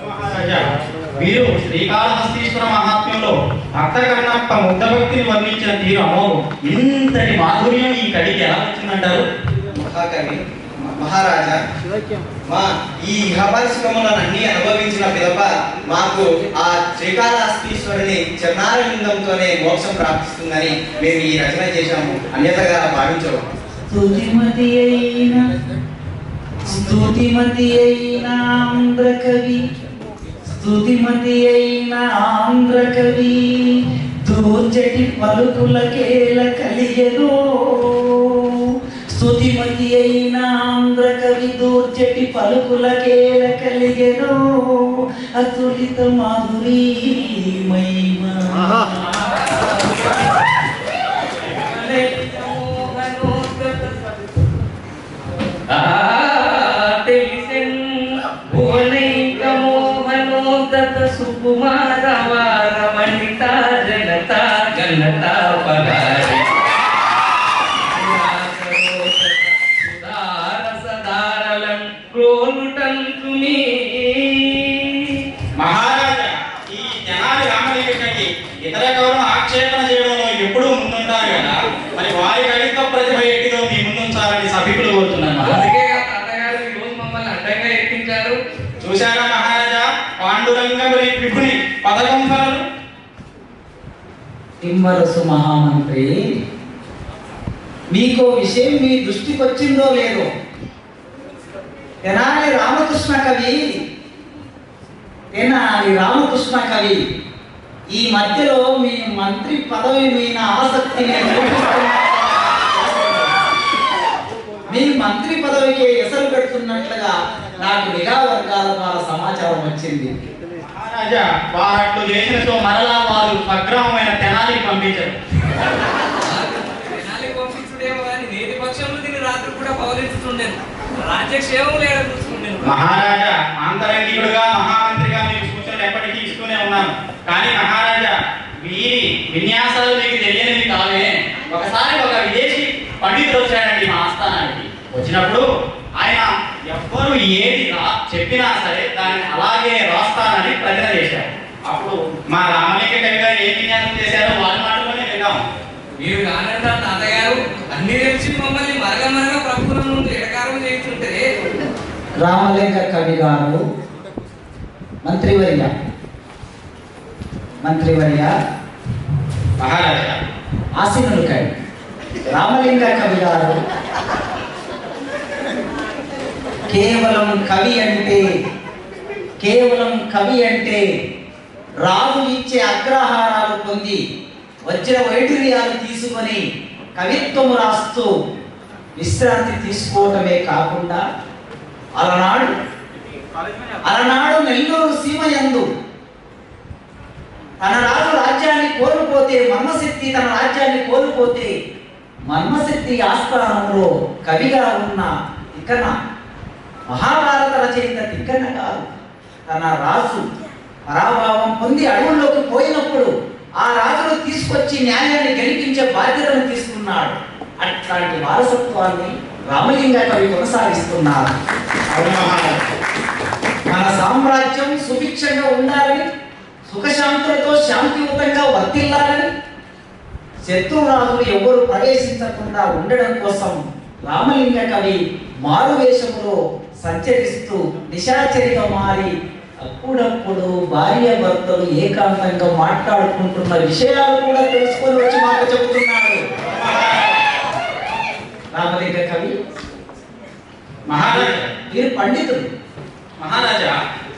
మహారాజా, మీరు శ్రీకాళహస్తీశ్వర మహాత్మ్యంలో భక్త కన్నప్ప ముద్ద భక్తిని వర్ణించిన తీరు అమోఘం. ఇంతటి మాధుర్యం ఈ కవికి ఎలా వచ్చిందంటారు? మహాకవి మహారాజా, మా ఈ ఇహపరిశ్రమలన్నీ అనుభవించిన పిదప మాకు ఆ శ్రీకాళహస్తీశ్వరుని చరణారవిందంతోనే మోక్షం ప్రాప్తిస్తుందని మేము ఈ రచన చేశాము. అన్యతగా భావించము. స్తుతిమతి అయిన ఆంధ్ర కవి దూర్చటి పలుకులకేల కలిగెను. స్తుతిమతి అయిన ఆంధ్ర కవి దూర్చటి పలుకులకేల కలిగెను. అతులిత మాధురీ మహిమ సుకుమారవార వనిత జనత జనత పరారి సదారలం క్రోనుటంతుమి. మహారాజా, ఈ జనాలి రామలింగకి ఇతర కవులను ఆక్షేపణ చేయడంలో ఎప్పుడూ ముందుంటారు కదా. మరి వారి కవిత్వ ప్రతిభ ఏంటిదో మీ ముందుంచాలని సభికులు కోరుతున్నారు. అందుకే తాతగారు ఈ రోజు మమ్మల్ని అడ్డంగా ఎక్కించారు. చూశారా మహారాజా, పాండురంగముని విభుని పదకం ఫలలు. తిమ్మరసు మహామంత్రి, మీకో విషయం మీ దృష్టికి వచ్చిందో లేదో, తెనాలి రామకృష్ణ కవి ఈ మధ్యలో మీ మంత్రి పదవి మీద ఆసక్తిని చూపిస్తున్నారు. నాకు నిఘా వర్గాల ద్వారా సమాచారం వచ్చింది. మహారాజా వారు అట్లు చేసినతో మరలా వారు స్వగ్రామమైన తెనాలికి పంపించారు. తెనాలి పంపించుడేమో కానీ నేటి పక్షంలో దీన్ని రాత్రి కూడా పౌరించుతుండేను. రాజ్యక్షేమం లేడ చూసుకుంటాను. మహారాజా ఆంతరంగికుడుగా మహామంత్రిగా మీకు సూచనలు ఎప్పటికీ ఇస్తూనే ఉన్నాను. కానీ మహారాజా వీరి విన్యాసాలు మీకు తెలియనివి కావే. ఒకసారి ఒక విదేశీ పండితుడు వచ్చాడండి మా ఆస్థానానికి. వచ్చినప్పుడు ఆయన ఎవ్వరు ఏది చెప్పినా సరే దాన్ని అలాగే రాస్తానని ప్రతిన చేశారు. అప్పుడు మా రామలింగ కవి గారు ఏ విన్యాసం చేశారో వారి మాటలోనే విన్నాం. మీరు కానంటా తాతగారు అన్ని తెలిసి మమ్మల్ని మరగమరగా ప్రభుత్వం నుండి ఎడకారం చేస్తుంటే రామలింగ కవి గారు మంత్రివర్య మహారాజా ఆసీనులు కవి రామలింగ కవి గారు కేవలం కవి అంటే రాజు ఇచ్చే అగ్రహారాలు పొంది వజ్ర వైఢూర్యాలు తీసుకొని కవిత్వం రాస్తూ విశ్రాంతి తీసుకోవటమే కాకుండా అలనాడు నెల్లూరు సీమయందు తన రాజ్యాన్ని కోల్పోతే మన్మశక్తి ఆస్థానంలో కవిగా ఉన్న తిక్కన మహాభారత రచయిత తిక్కన గారు తన రాజు పరాభావం పొంది అడవుల్లోకి పోయినప్పుడు ఆ రాజును తీసుకొచ్చి న్యాయాన్ని గెలిపించే బాధ్యతను తీసుకున్నాడు. అట్లాంటి వారసత్వాన్ని రామలింగ కవి కొనసాగిస్తున్నారు. మన సామ్రాజ్యం సుభిక్షంగా ఉండాలని, సుఖశాంతులతో శాంతియుతంగా వర్తిల్లాలని, శత్రురాజులు ఎవరు ప్రవేశించకుండా ఉండడం కోసం రామలింగ కవి మారువేషములో సంచరిస్తూ నిశాచరిగా మారి అప్పుడప్పుడు భార్య భర్తలు ఏకాంతంగా మాట్లాడుకుంటున్న విషయాలు కూడా తెలుసుకొని వచ్చి మాట చెబుతున్నాడు రామలింగ కవి. మహారాజా మీరు పండితులు. మహారాజా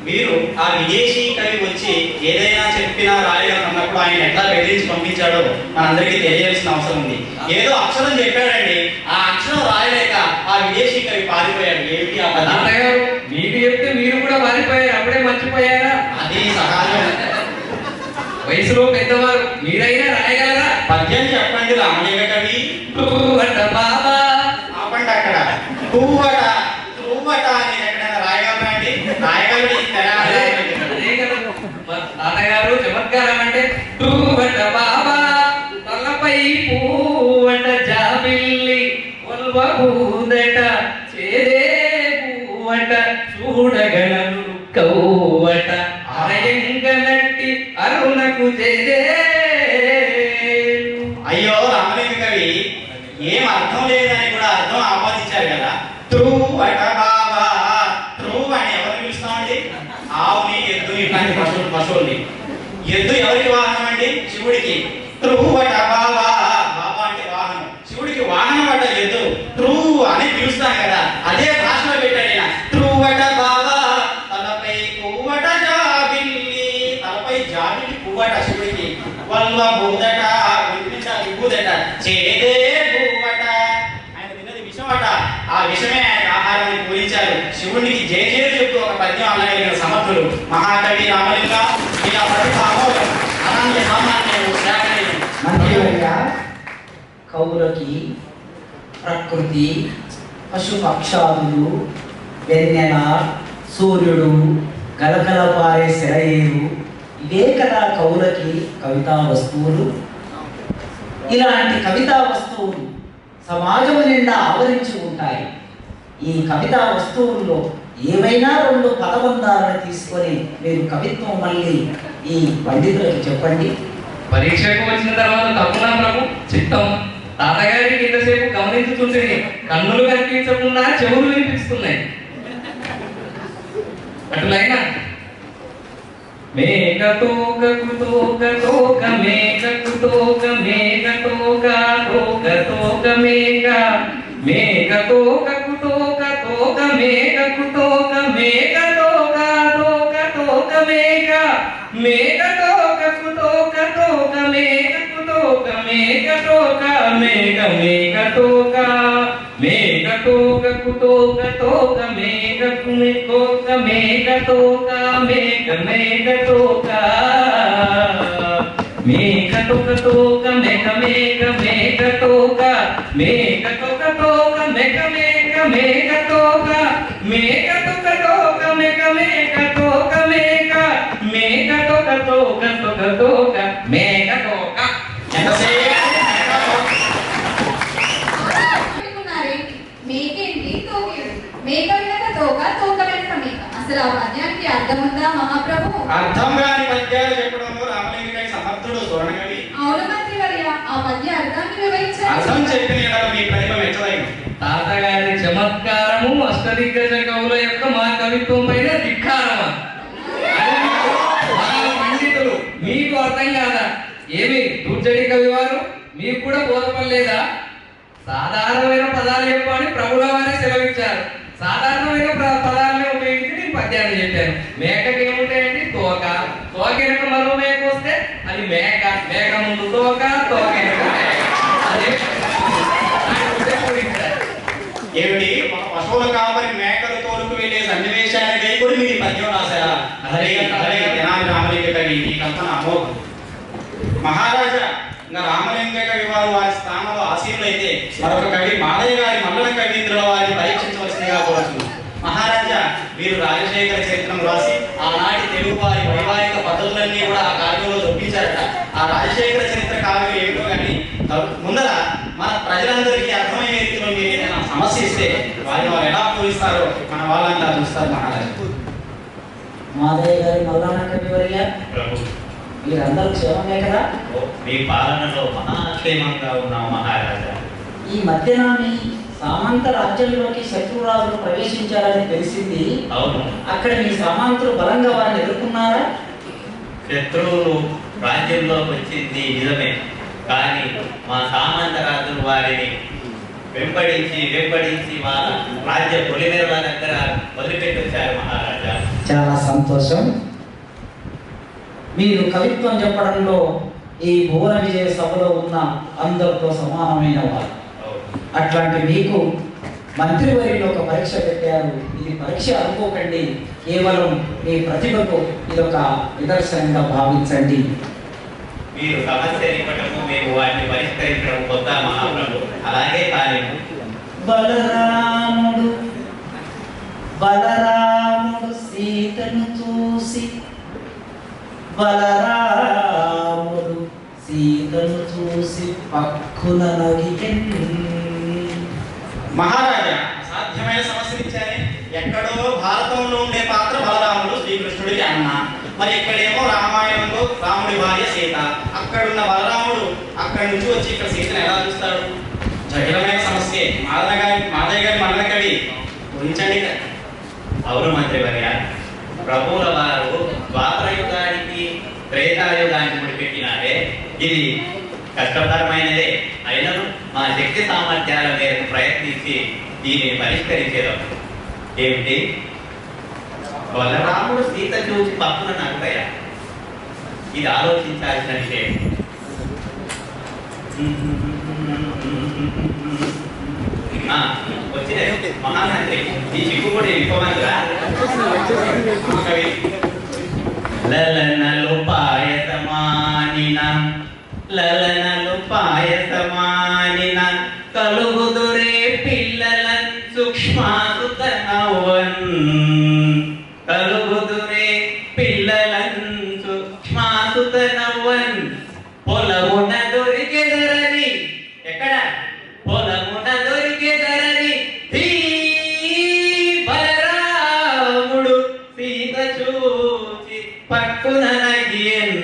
మీరు ఆ విదేశీ కవి వచ్చి ఏదైనా చెప్పినా రాయగలన్నప్పుడు ఆయన ఎట్లా బెదిరించి పంపించాడో మనందరికీ తెలియాల్సిన అవసరం ఉంది. ఏదో అక్షరం చెప్పాడండి, ఆ అక్షరం రాయలేక ఆ విదేశీ కవి పారిపోయాడు. ఏమిటి ఆ తాతగారు మీకు చెప్తే మీరు కూడా మారిపోయారు, అప్పుడే మర్చిపోయారా? అది సహజం. వయసులో పెద్దవారు మీరైనా రాయగలరా? పద్యం చెప్పండి రామలింగ కవి. బాబా ఆపండి అక్కడ. పువ్వట త్రువ్వట అని ఎక్కడైనా రాయగలరా అండి? రాయగలరు. తాతగారు చమత్కారం అంటే బాబా తలపై పూవట జాబిల్లి కొల్వూదట చేదే పూవట చూడగలను కవ్వట అరయంగనట్టి అరుణకు చేదే. అయ్యో రామలింగ కవి ఏం అర్థం లేదని కూడా అర్థం ఆపాదించారు కదా. త్రువ్వట బాబా. త్రువ్ అని ఎవరిని పిలుస్తామండి? ఆవుని, ఎద్దుని, ఇట్లాంటి పశువుల్ని. ఎద్దు ఎవరికి వాహనం అండి? శివుడికి. త్రువ్వట బాబా. బాబా అంటే వాహనం. శివుడికి వాహనం అట ఎద్దు. త్రువ్ అని పిలుస్తాం కదా, అదే భాషలో పెట్టాడు ఆయన. త్రువ్వట బాబా తలపై పువ్వట జాబిల్లి. తలపై జాబిల్లి పువ్వట శివుడికి. వల్వ బూదట విభూదట చేదే పువ్వట. ఆయన తిన్నది విషమట. ఆ విషమే ఆయన ఆహారాన్ని పూరించారు. శివుడికి జయ జయ చెప్తూ ఒక పద్యం అనగలిగిన సమర్థులు మహాకవి రామలింగ. ఇలా ప్రతిభావం అనన్య సామాన్యం శాఖలేదు. కవులకి ప్రకృతి, పశుపక్షాదులు, వెన్నెల, సూర్యుడు, గలగల పారే సెలయేరు ఇవే కదా కవులకి కవితా వస్తువులు. ఇలాంటి కవితా వస్తువులు సమాజము నిండా ఆవరించి ఉంటాయి. ఈ కవితా వస్తువుల్లో ఏవైనా 2 పదబంధాలను తీసుకొని మీరు కవిత్వం మళ్ళీ ఈ పండితులకు చెప్పండి. పరీక్షకు వచ్చిన తర్వాత తప్పునా ప్రభు చిత్తం. తాతగారికి ఇంతసేపు గమనించుతుంటే కన్నులు కనిపించకుండా చెవులు వినిపిస్తున్నాయి. అటులైనా మేఘతోక కుతోక తోక మేఘకు తోక మేఘ తోక తోక తోక మేఘ మేఘతోక కుతోక తోక మేఘకు తోక మేఘ తోక తోక తోక మేఘ మేఘతోక కుతోక తోక మేఘకు తోక మేఘ తోక మేఘ మేఘతోక మేఘ తోకకు తోక తోక మేఘకు తోక మేఘ తోక మేఘ మేఘ తోక మేఘ తోక తోక మేఘ మేఘ మేఘ తోక మేఘ తోక తోక మేఘ మేఘ మేఘ తోక మేఘ తోక తోక మేఘ మేఘ తోక మేఘ మేఘ తోక తోక తోక తోక మేఘ తోక. అనుకున్నారేంటి? మేకేంటి తోకేంటి? మేక వెనక తోక, తోక వెనక మేక. అసలు ఆ పద్యానికి అర్థం ఉందా మహాప్రభు? అర్థం కాని పద్యాలు చెప్పడంలో రామలింగ సమర్థుడు స్వర్ణకవి. అవును మంత్రివర్య, ఆ పద్య అర్థాన్ని వివరించారు. అర్థం చెప్పిన ఎడల మీ ప్రతిభ మెచ్చదైంది. తాతగారి చమత్కారము అష్టదిగ్గజ కవుల యొక్క మా కవిత్వమైన ధిక్కారమా? పండితులు మీకు అర్థం కాదా? ఏమి దూర్జడి కవి వారు మీకు కూడా బోధపడలేదా? సాధారణమైన పదాలు చెప్పని ప్రభుల వారే సెలవిచ్చారు. సాధారణమైన పదాలనే ఉపయోగించి నేను పద్యాన్ని చెప్పాను. మేకకి ఏముంటాయండి? తోక. తోక వెనుక మరో మేక వస్తే అది మేక. మేక ముందు తోక, తోక వెనుక మేక. అదే ఏమిటి పశువుల కాపరి మేకలు తోలుకు వెళ్ళే సన్నివేశానికి కూడా మీరు ఈ పద్యం రాశారా? అదే తెనాలి రామలింగ కవి ఈ కల్పన అమోఘం. మహారాజా ఇంకా రామలింగ కవి వారు వారి స్థానంలో ఆసీనులైతే మరొక కవి మాదయ్య గారి మల్లన కవీంద్రుల వారిని పరీక్షించవలసిందిగా కోరుతుంది. మహారాజా వీరు రాజశేఖర చరిత్రను రాసి ఆనాటి తెలుగు వారి వైవాహిక పద్ధతులన్నీ కూడా ఆ కావ్యంలో చొప్పించారట. ఆ రాజశేఖర చరిత్ర కావ్యం ఏమిటో కానీ ముందర మన ప్రజలందరికీ అర్థమయ్యే రీతిలో మీరు ఏదైనా సమస్య ఇస్తే వారిని వారు ఎలా పూజిస్తారో మన వాళ్ళంతా చూస్తారు. మహారాజా మాదయ్య గారి మల్లన కవివర్య, మీరందరూ క్షేమమే కదా? మీ పాలనలో మహాక్షేమంగా ఉన్నాం మహారాజా. ఈ మధ్యన మీ సామంత రాజ్యంలోకి శత్రురాజులు ప్రవేశించారని తెలిసింది. అవును, అక్కడ మీ సామంతులు బలంగా వారిని ఎదుర్కొన్నారా? శత్రువులు రాజ్యంలోకి వచ్చింది నిజమే, కానీ మా సామంత రాజులు వారిని వెంబడించి వాళ్ళ రాజ్య పొలిమేరల దగ్గర వదిలిపెట్టి వచ్చారు మహారాజా. చాలా సంతోషం. మీరు కవిత్వం చెప్పడంలో ఈ భువన విజయ సభలో ఉన్న అందరితో సమానమైన వారు. అట్లాంటి మీకు మంత్రివర్యులు ఒక పరీక్ష పెట్టారు. ఇది పరీక్ష అనుకోకండి, కేవలం మీ ప్రతిభకు ఇది ఒక నిదర్శనంగా భావించండి. మీరు సమస్య ఇవ్వటము, మేము వాటిని పరిష్కరించడం కొత్త మహాప్రభు. అలాగే కానీ బలరాముడు సీతను చూసి పక్కున నగికెన్. మహారాజా అసాధ్యమైన సమస్యలు ఇచ్చారే. ఎక్కడో భారతంలో ఉండే పాత్ర బలరాముడు శ్రీకృష్ణుడికి అన్న, మరి ఇక్కడేమో రామాయణంలో రాముడి భార్య సీత. అక్కడున్న బలరాముడు అక్కడి నుంచి వచ్చి ఇక్కడ సీతను ఎలా చూస్తాడు? జటిలమైన సమస్య. మాదయ్య గారి మల్లన కవి ఊహించండి. అవును మంత్రివర్య, ప్రభువుల వారు ద్వాపర యుగానికి త్రేతాయుగానికి ముడిపెట్టినారే. ఇది కష్టతరమైనదే. అయినను మా శక్తి సామర్థ్యాల మేరకు ప్రయత్నించి దీనిని పరిష్కరించేదాం. ఏమిటి? బలరాముడు సీత చూసి పక్కన నవ్వయా? ఇది ఆలోచించాల్సిన విషయం. వచ్చిన మహామంత్రి ఈ చిక్కు కూడా విప్పమంత్రా? లలనలు పాయసమానిన కలుగుదురే పిల్లలన్ సూక్ష్మాసుతనవన్. కలుగుదురే పిల్లలన్ సూక్ష్మాసుతనవన్. పొలమున దొరికెదరని. ఎక్కడ? పొలమున దొరికెదరని బలరాముడు సీత చూచి పక్కున నగియన్.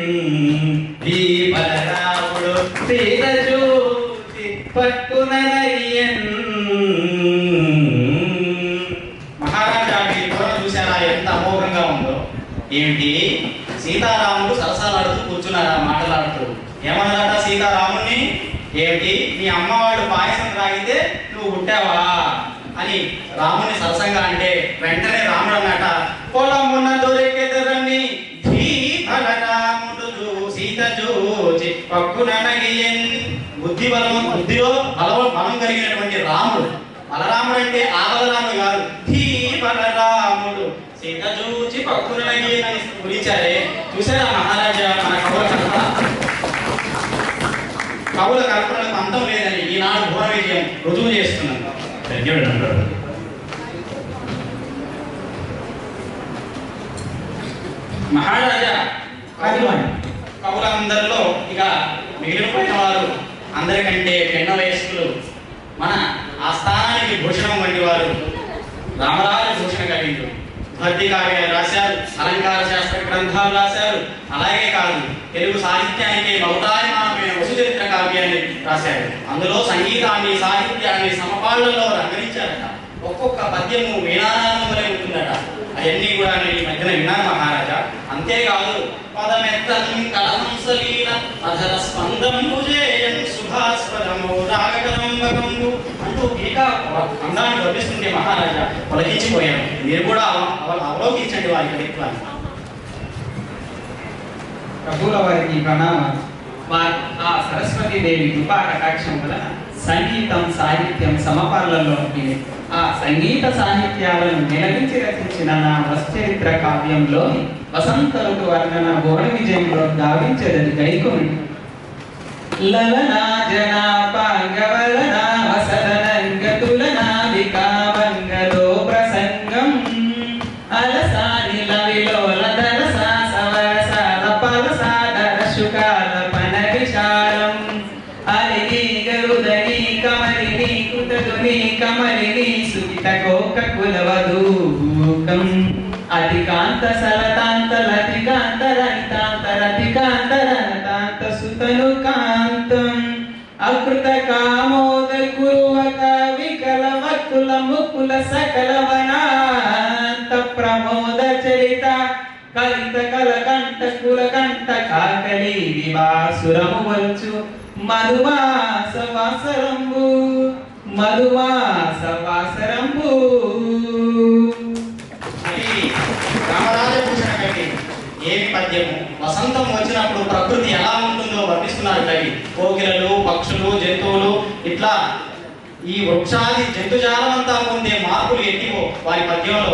ఈ బలరాముడు సీత చూచి పక్కున నగియన్. మహారాజా మీ బుర్ర చూసారా ఎంత అమోఘంగా ఉందో? ఏమిటి? సీతారాముడు సరసాలాడుతూ కూర్చున్నారా మాట్లాడుతూ? ఏమన్నారట సీతారాముడిని? ఏమిటి మీ అమ్మవాడు పాయసం తాగితే నువ్వు పుట్టావా అని రాముని సరసంగా అంటే వెంటనే రాముడు అన్నట పొలమున దొరికెదరని బలరాముడు సీత చూచి పక్కున నగియన్. బుద్ధిలో బలం కలిగినటువంటి రాముడు బలరాముడు అంటే ఆ బలరాముడు కాదు, ఈ బలరాముడు సీత చూచి పక్కునని గురించారే. చూసారా మహారాజా మన కవుల కల్పనలకు అంతం లేదని ఈనాడు భువన విజయం రుజువు చేస్తున్నాను. మహారాజా కవులందరిలో ఇక మిగిలిపోయిన వారు అందరికంటే పెన్న వయస్కులు మన ఆస్థానానికి భూషణం వంటి వారు రామరాజ భూషణ కవిలు. భక్తి కావ్యాలు రాశారు, అలంకార శాస్త్ర గ్రంథాలు రాశారు. అలాగే కాదు, తెలుగు సాహిత్యానికి మౌతాయమానమైన వసుచరిత్ర కావ్యాన్ని రాశారు. అందులో సంగీతాన్ని సాహిత్యాన్ని సమపాళ్లలో రంగరించారట. ఒక్కొక్క పద్యము వీణానాదములే ఉంటుందట. అవన్నీ కూడా నేను ఈ మధ్యన విన్నాను మహారాజా. అంతేకాదు, పదమెత్తని కళహంసలీల అధర స్పందము జేయన్ సుభాస్వరము రాగకరంబకంబు అంటూ గీతా అందాన్ని వర్ణిస్తుంటే మహారాజా పొలకించిపోయాను. మీరు కూడా అవలోకించండి వారి కవిత్వాన్ని. ప్రభుల వారికి ప్రణామాలు. ఆ సరస్వతీదేవి కృపా కటాక్షం వలన సంగీతం సాహిత్యం సమపాళ్లలో ఆ సంగీత సాహిత్యాలను నిలవించి రచించిన నా వశ్చరిత్ర కావ్యంలో వసంత ఋతు వర్ణన భువన విజయంలో గావించదది గైకొని. లలనా జనాపాంగవలనా వసదనంగతులనా వికావంగలో ప్రసంగం అలసాని లవిలోల దరసా సవరసాల పలసాదర శుకాల పన విశాలం అరిని గరుదని కమలిని కుతదుని కమలిని సుకిత కోక కులవదూకం అధికాంత సలతాంత లతికాంత రహితాంత రతికాంత రనతాంత సుతను కాంతం అకృత కామోద కురువక వికల వకుల ముకుల సకల వనాంత ప్రమోద చరిత కలిత కలకంఠ కులకంఠ కాకలి వివాసురము వచ్చు మధుమాస వాసరంబు మధుమాస వాసరంబు. రామరాజభూషణ కవి ఏమి పద్యము! వసంతం వచ్చినప్పుడు ప్రకృతి ఎలా ఉంటుందో వర్ణిస్తున్నారు కవి. కోకిలలు, పక్షులు, జంతువులు, ఇట్లా ఈ వృక్షాది జంతుజాలం అంతా పొందే మార్పులు ఎన్నివో వారి పద్యంలో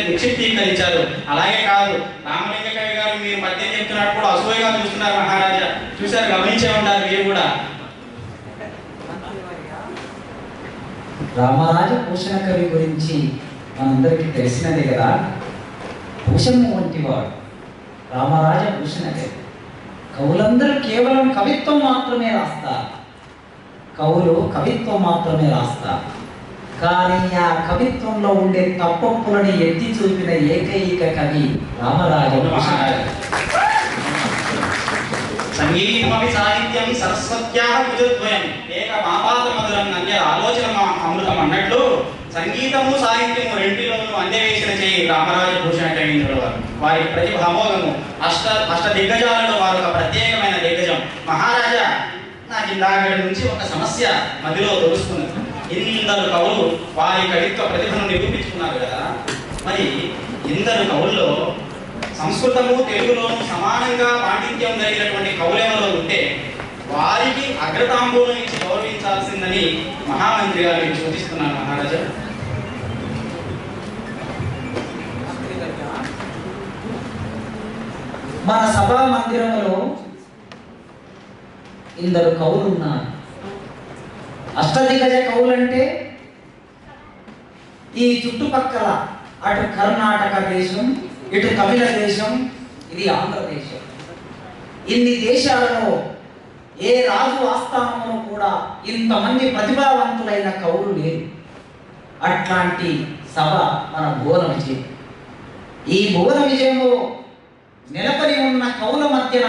నిక్షిప్తీకరించారు. అలాగే కాదు, రామలింగ కవి గారు మీరు పద్యం చెప్తున్నప్పుడు అసూయగా చూస్తున్నారు మహారాజా. చూశారు, గమనించే ఉంటారు మీరు కూడా. రామరాజ భూషణ కవి గురించి మనందరికీ తెలిసినదే కదా. భూషణము వంటి వాడు రామరాజ భూషణ కవి. కవులందరూ కేవలం కవిత్వం మాత్రమే రాస్తారు. కవులు కవిత్వం మాత్రమే రాస్తారు. కానీ ఆ కవిత్వంలో ఉండే తప్పొప్పులని ఎత్తి చూపిన ఏకైక కవి రామరాజ భూషణ కవి. సంగీతమపి సాహిత్యం సరస్వత్యాః భుజద్వయం ఏక మాపాత మధురం అనే ఆలోచన అమృతం అన్నట్లు సంగీతము సాహిత్యము రెండిలోనూ అందేవేసిన చేయి రామరాజ భూషణ కవీంద్రుల వారు. వారి ప్రతిభ అమోఘము. అష్ట దిగ్గజాలలో వారు ఒక ప్రత్యేకమైన దిగ్గజం. మహారాజా, నాకు ఇందాక నుంచి ఒక సమస్య మధ్యలో తోడుస్తున్నది. ఇందరు కవులు వారి కవిత్వ ప్రతిభను నిరూపించుకున్నారు కదా. మరి ఇందరు కవుల్లో సంస్కృతము తెలుగులోను సమానంగా పాండిత్యం జరిగినటువంటి కవులెవరో ఉంటే వారికి అగ్రతాంబూలం ఇచ్చి గౌరవించాల్సిందని మహామంత్రి గారు సూచిస్తున్నారు మహారాజా. మన సభా మందిరంలో ఇందరు కవులు ఉన్నారు. అష్టదిగ్గజ కవులంటే ఈ చుట్టుపక్కల అటు కర్ణాటక దేశం, ఇటు తమిళ దేశం, ఇది ఆంధ్రదేశం. ఇన్ని దేశాలలో ఏ రాజు ఆస్థానంలో కూడా ఇంతమంది ప్రతిభావంతులైన కవులు లేరు. అట్లాంటి సభ మన భువన విజయం. ఈ భువన విజయంలో నిలబడి ఉన్న కవుల మధ్యన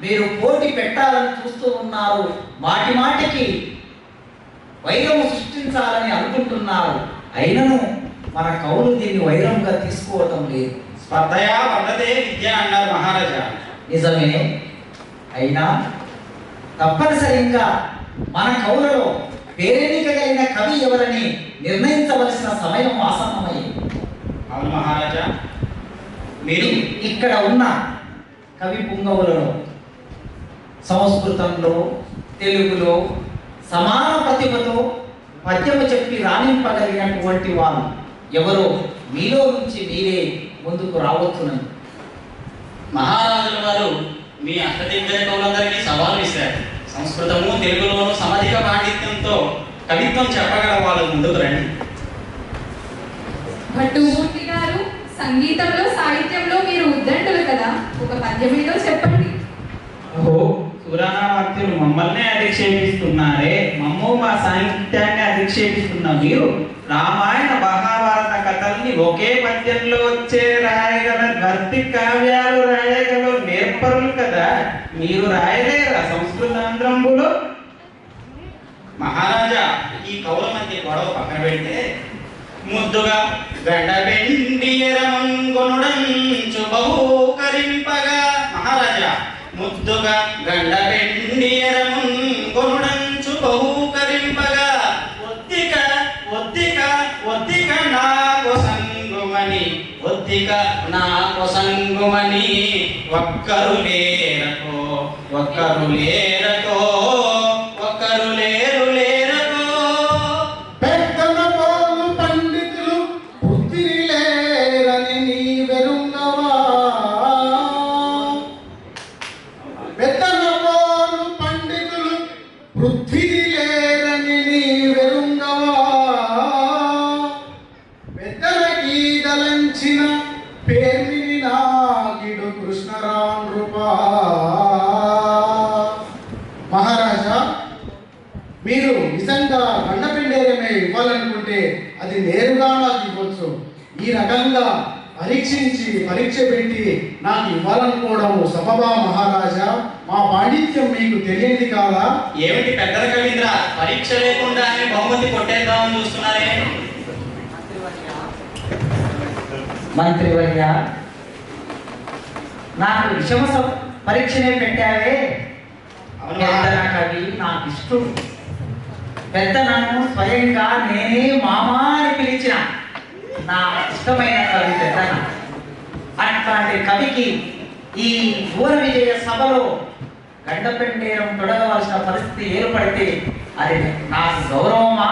మీరు పోటీ పెట్టాలని చూస్తూ ఉన్నారు. మాటి మాటికి వైరము సృష్టించాలని అనుకుంటున్నారు. అయినను మన కవులు దీన్ని వైరంగా తీసుకోవటం లేదు. స్పర్ధయా వర్ధతే విద్య అన్నారు మహారాజా. నిజమే. అయినా తప్పనిసరిగా మన కవులలో పేరెన్నిక కలిగిన కవి ఎవరని నిర్ణయించవలసిన సమయం ఆసన్నమైంది. అవును మహారాజా. మీరు ఇక్కడ ఉన్న కవి పుంగవులలో సంస్కృతంలో తెలుగులో సమాన ప్రతిభతో పద్యము చెప్పి రాణింపగలిగినటువంటి వారు ఎవరో మీలో నుంచి మీరే ముందుకు రావచ్చునని. మహారాజుల వారు మీ అష్టదిగ్గజకులందరికీ సవాలు ఇస్తారు. సంస్కృతము తెలుగులోను సమధిక పాండిత్యంతో కవిత్వం చెప్పగల వాళ్ళు ముందుకు రండి. భట్టుమూర్తి గారు, సంగీతంలో సాహిత్యంలో మీరు ఉద్దండులు కదా, ఒక పద్యం ఏదో చెప్పండి. ఓహో, పురాణవాక్యులు మమ్మల్ని అధిక్షేపిస్తున్నారే. మమ్ము మా సాహిత్యాన్ని అధిక్షేపిస్తున్న మీరు రామాయణ మహాభారత కథల్ని ఒకే పద్యంలో వచ్చే రాయగల గర్తి కావ్యాలు రాయగల నేర్పరులు కదా, మీరు రాయలేరా సంస్కృతాంధ్రంబులో? మహారాజా, ఈ కవుల మధ్య గొడవ పక్కన పెడితే ముద్దుగా గండబెండి ఎరమంగొనుడంచు బహూకరింపగా. మహారాజా, ముద్దుగా గండబెండి ఎరమంగొనుడంచు బహూకరింపగా ఒత్తిక ఒత్తిక ఒత్తిక నాకు సంగుమని ఒత్తిక నాకు సంగుమని ఒక్కరు లేరకో ఒక్కరు లేరకో ఒక్కరు లేరు లేరకో. పెద్దన పోలు పండితులు బుద్ధిని లేరని నీ వెరుంగవా. పెద్దన పోలు పండితులు బుద్ధిని లేరని నీ వెరుంగవా. పెద్దల గీదలంచిన పేర్మిని నాగిడు కృష్ణరాం రూపా. మహారాజా, మీరు నిజంగా గండపిండేరమే ఇవ్వాలనుకుంటే అది నేరుగా నాకు ఇవ్వచ్చు. ఈ రకంగా పరీక్ష పెట్టి నాకు ఇవ్వాలనుకోవడం సబబా మహారాజా? మా పాండిత్యం మీకు తెలియంది కాదా? ఏమిటి పెద్దల కవీంద్ర, పరీక్ష లేకుండానే బహుమతి కొట్టేద్దామని చూస్తున్నారే? మంత్రివర్య, నాకు విషమ పరీక్షనే పెట్టావే. పెద్దన కవి నాకు ఇష్టం. పెద్దనను స్వయంగా నేనే మామా అని పిలిచిన నా ఇష్టమైన కవి పెద్దన. అట్లాంటి కవికి ఈ ఊర విజయ సభలో గండపెండేరం తొడగవలసిన పరిస్థితి ఏర్పడితే అది నాకు గౌరవమా?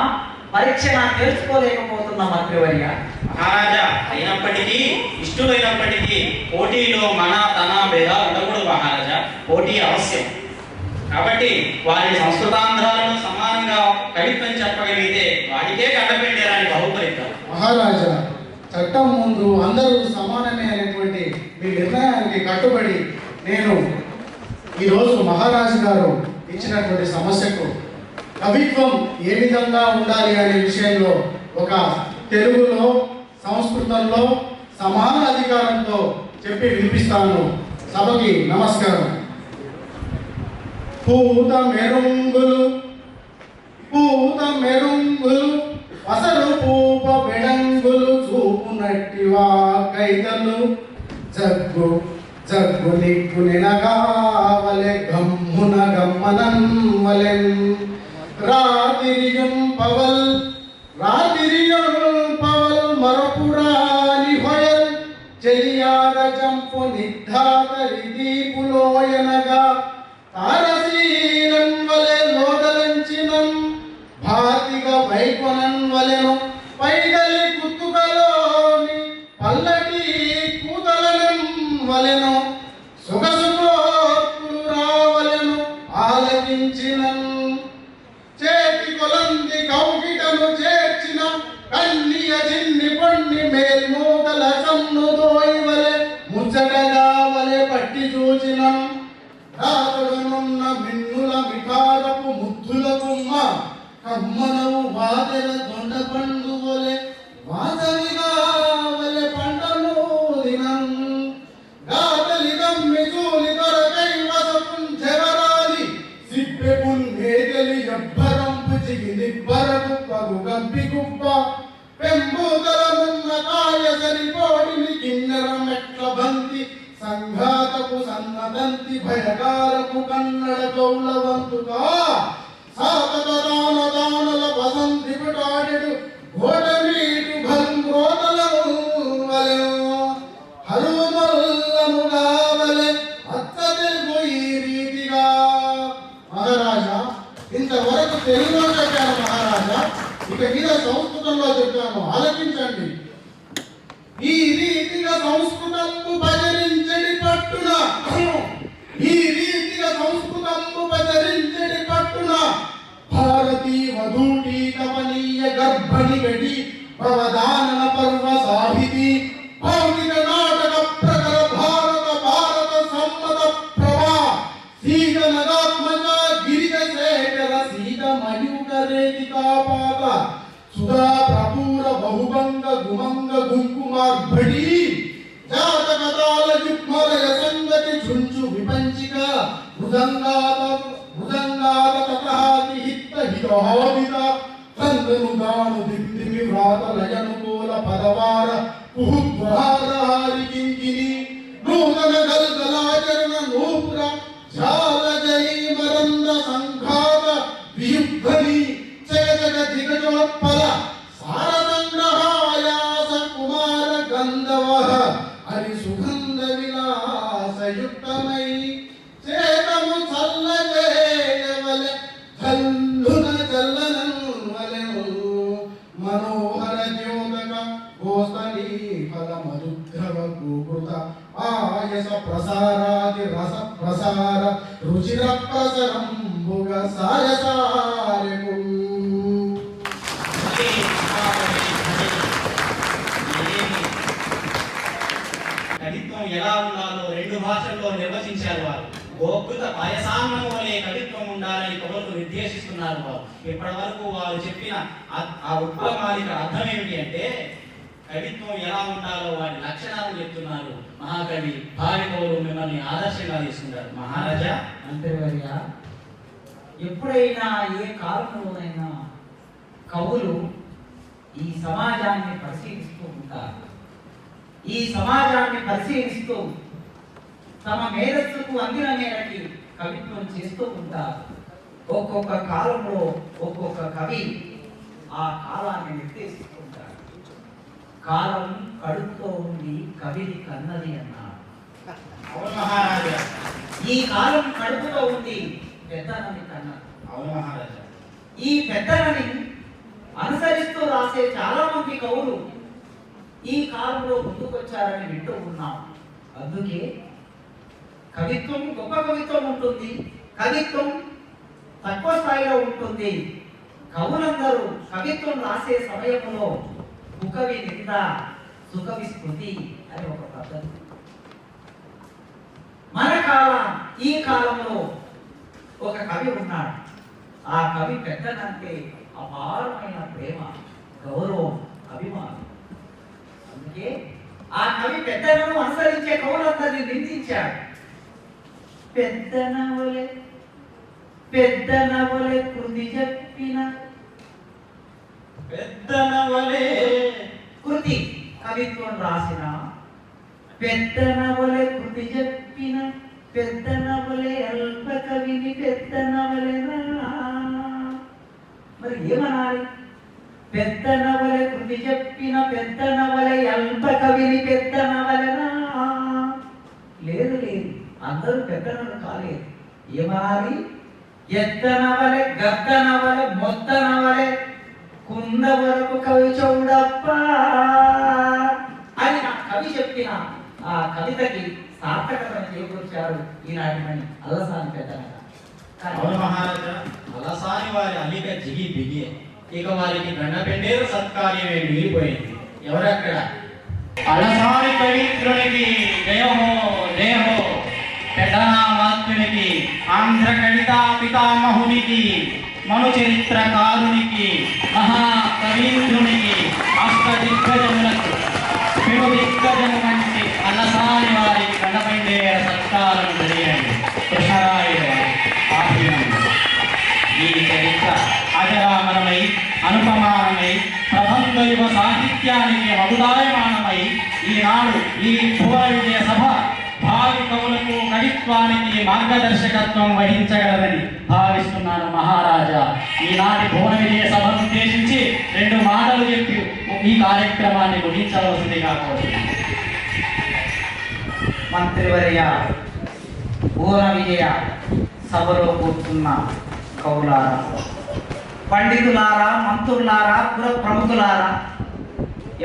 పరీక్ష నాకు తెలుసుకోలేకపోతున్న మంత్రివర్య. మహారాజా, అయినప్పటికీ ఇష్టమైనప్పటికీ పోటీలో మన తన భేదాలు ఉండకూడదు మహారాజా. పోటీ అవశ్యం. కాబట్టి వారి సంస్కృతాంధ్రాలను సమానంగా కవిత్వం చెప్పగలిగితే వాడికే గండపెండేరాన్ని బహుకరిద్దాం. మహారాజా, చట్టం ముందు అందరూ సమానమే అనేటువంటి మీ నిర్ణయానికి కట్టుబడి నేను ఈరోజు మహారాజు గారు ఇచ్చినటువంటి సమస్యకు కవిత్వం ఏ విధంగా ఉండాలి అనే విషయంలో ఒక తెలుగులో సంస్కృతంలో సమాన అధికారంతో చెప్పి వినిపిస్తాను. సభకి నమస్కారం. పూత మెరుంగులు అసలు పూప బెడంగులు చూపునట్టివా కైతలు జగ్గు జగ్గు నిగ్గు నినగావలె గమ్మున గమ్మనం వలెన్ రాతిరియం పవల్ మరపురాని హొయల్ చెలియాగ చంపు నిద్ధాతరి దీపులోయనగా తారశీలన్ వలె లోదలంచినం భాతిగా వైకొనన్ వలెను పైగలి కుత్తుకలోని పల్లటి కూతలనం వలెను సుఖసుఖోత్తులు రావలెను ఆలకించినన్ చేతి కొలంది కౌగిటను చేర్చిన కన్నియ చిన్ని పొన్ని మేల్మూతల సన్ను దోయివలె ముచ్చటగా వలె పట్టి చూచినం రాతడనున్న మిన్నుల మిఠారపు ముద్దుల కుమ్మ కమ్మనవు వాదెల దొండ పండు వలె వాసవిగా వలె పంటను దినం గాతలి దమ్మి చూలి దొరకై వసపున్ చెవరాలి సిప్పెపున్ మేగలి ఎబ్బరంపు చిగి నిబ్బరకు పగు గంపి కుప్ప పెంబూతలనున్న కాయ సరిపోడిని కిన్నెర మెట్ల బంతి సంఘాతపు సన్నదంతి భయకారపు కన్నడ కౌలవంతుగా సాతదానల వసంతి పటాడెడు ఘోటమీటు భంగ్రోతలను వలెను హరుమల్లను కావలె అత్త తెలుగు ఈ రీతిగా. మహారాజా, ఇంతవరకు తెలుగులో చెప్పాను మహారాజా. ఇక మీద సంస్కృతంలో చెప్తాను, ఆలకించండి. ఈ రీతిగా సంస్కృతంబు భజరించడి పట్టున, ఈ రీతిగా సంస్కృతంబు భజరించడి పట్టున భారతీ వధూటి కమనీయ గర్భని గడి ప్రవదానన పర్వ సాహితి భౌతిక నాటక ప్రకర భారత భారత సమ్మత ప్రభా సీత నగాత్మజ గిరిజ శేఖర సీత మయూక రేఖితాపాత సుధా ప్రపూర బహుభంగ గుమంగ గుంకుమార్భడి జాతకతాల యుగ్మలయ సంగతి చుంచు విపంచిక మృదంగాత తతహాతి హిత్త హితోహావిత సంగను గాను దిగ్దిమి వ్రాత లయనుకూల పదవార కుహుద్వారారి కింకిని నూతన గల్గలాచరణ నూపుర జాల జై మరంద సంఘాత వియుద్ధని జగ జగ దిగజోత్పల సార సంగ్రహాయాస కుమార గంధవః హరి సుగంధ విలాసయుక్తమై చేతము చల్లజేయవలె చల్లున చల్లనవలెను మనోహర జ్యోతక గోస్తని ఫల మధుగ్రవ గోకృత ఆయస ప్రసారాది రస ప్రసార రుచిర ప్రసరంబుగ సాయసారము. కవిత్వం ఎలా ఉండాలో రెండు భాషల్లో నిర్వచించారు వారు. గోకృత పాయసాన్నం వలె కవిత్వం ఉండాలని కవులకు నిర్దేశిస్తున్నారు వారు. ఇప్పటి వరకు వారు చెప్పిన ఆ ఉపమాలిక అర్థం ఏమిటి అంటే కవిత్వం ఎలా ఉండాలో వాటి లక్షణాలు చెప్తున్నారు మహాకవి. భావి కవులు మిమ్మల్ని ఆదర్శంగా తీసుకుంటారు. మహారాజా అంతేవర్య, ఎప్పుడైనా ఏ కాలంలోనైనా కవులు ఈ సమాజాన్ని పరిశీలిస్తూ ఉంటారు. ఈ సమాజాన్ని పరిశీలిస్తూ తమ మేధస్సుకు అందిన మేరకి కవిత్వం చేస్తూ ఉంటారు. ఒక్కొక్క కాలంలో ఒక్కొక్క కవి ఆ కాలాన్ని నిర్దేశిస్తుంటారు. కాలం కడుపుతో ఉండి కవిని కన్నది అన్నారు. అవును మహారాజా. ఈ కాలం కడుపుతో ఉండి పెద్దనని కన్నది. అవును మహారాజా. ఈ పెద్దనని అనుసరిస్తూ రాసే చాలా మంది కవులు ఈ కాలంలో ముందుకొచ్చారని వింటూ ఉన్నాం. అందుకే కవిత్వం గొప్ప కవిత్వం ఉంటుంది, కవిత్వం తక్కువ స్థాయిలో ఉంటుంది. కవులందరూ కవిత్వం రాసే సమయంలో ముకవి నింద సుకవి స్తుతి అని ఒక పద్ధతి. మన కాలం ఈ కాలంలో ఒక కవి ఉన్నాడు. ఆ కవి పెద్దనంటే అపారమైన ప్రేమ, గౌరవం, అభిమానం. అందుకే ఆ కవి పెద్దలను అనుసరించే కవులందరినీ నిందించాడు. పెద్దనవలే కృతి చెప్పిన పెద్దనవలే కృతి కవిత్వం రాసిన పెద్దనవలే కృతి చెప్పిన పెద్దనవలే అల్ప కవిని పెద్దనవలేనా. మరి ఏమనాలి? పెద్దనవలే కృతి చెప్పిన పెద్దనవలే అల్ప కవిని పెద్దనవలేనా? లేదు లేదు, అందరూ పెద్దనవలు కాలేదు. ఏమనాలి? ఎత్తనవలే గద్దనవలే మొత్తనవలే కుంద వరకు కవి చౌడప్ప అని నా కవి చెప్పిన ఆ కవితకి సార్థకతను చేకూర్చారు ఈనాటి మని అల్లసాని పెద్దనగా. అవును మహారాజా. అలసాని వారి అలిక జిగి బిగి, ఇక వారికి గండపెండేరు సత్కార్యమే మిగిలిపోయింది. ఎవరక్కడ? అలసాని కవిత్రునికి జయహో జయహో, పెద్దనామాత్యునికి, ఆంధ్ర కవితా పితామహునికి, మను చరిత్రకారునికి, మహాకవీంద్రునికి, అష్ట దిగ్గజములకు, పెను దిగ్గజము వంటి అలసాని వారి గండపెండేర సత్కారం జరిగాయి. కృష్ణరాయుడు ఈ చరిత్ర అజరామరమై అనుపమానమై ప్రబంధ యుగ సాహిత్యానికి మగుదాయమానమై ఈనాడు ఈ భువన విజయ సభ భావి కవులకు కవిత్వానికి మార్గదర్శకత్వం వహించగలదని భావిస్తున్నాను మహారాజా. ఈనాటి భువన విజయ సభను ఉద్దేశించి 2 మాటలు చెప్పి ఈ కార్యక్రమాన్ని ముగించవలసిందిగా కోరుతున్నాను. మంత్రివర్య, భువన విజయ సభలో కూర్చున్న కవులారా, పండితులారా, మంత్రులారా, పుర ప్రముఖులారా,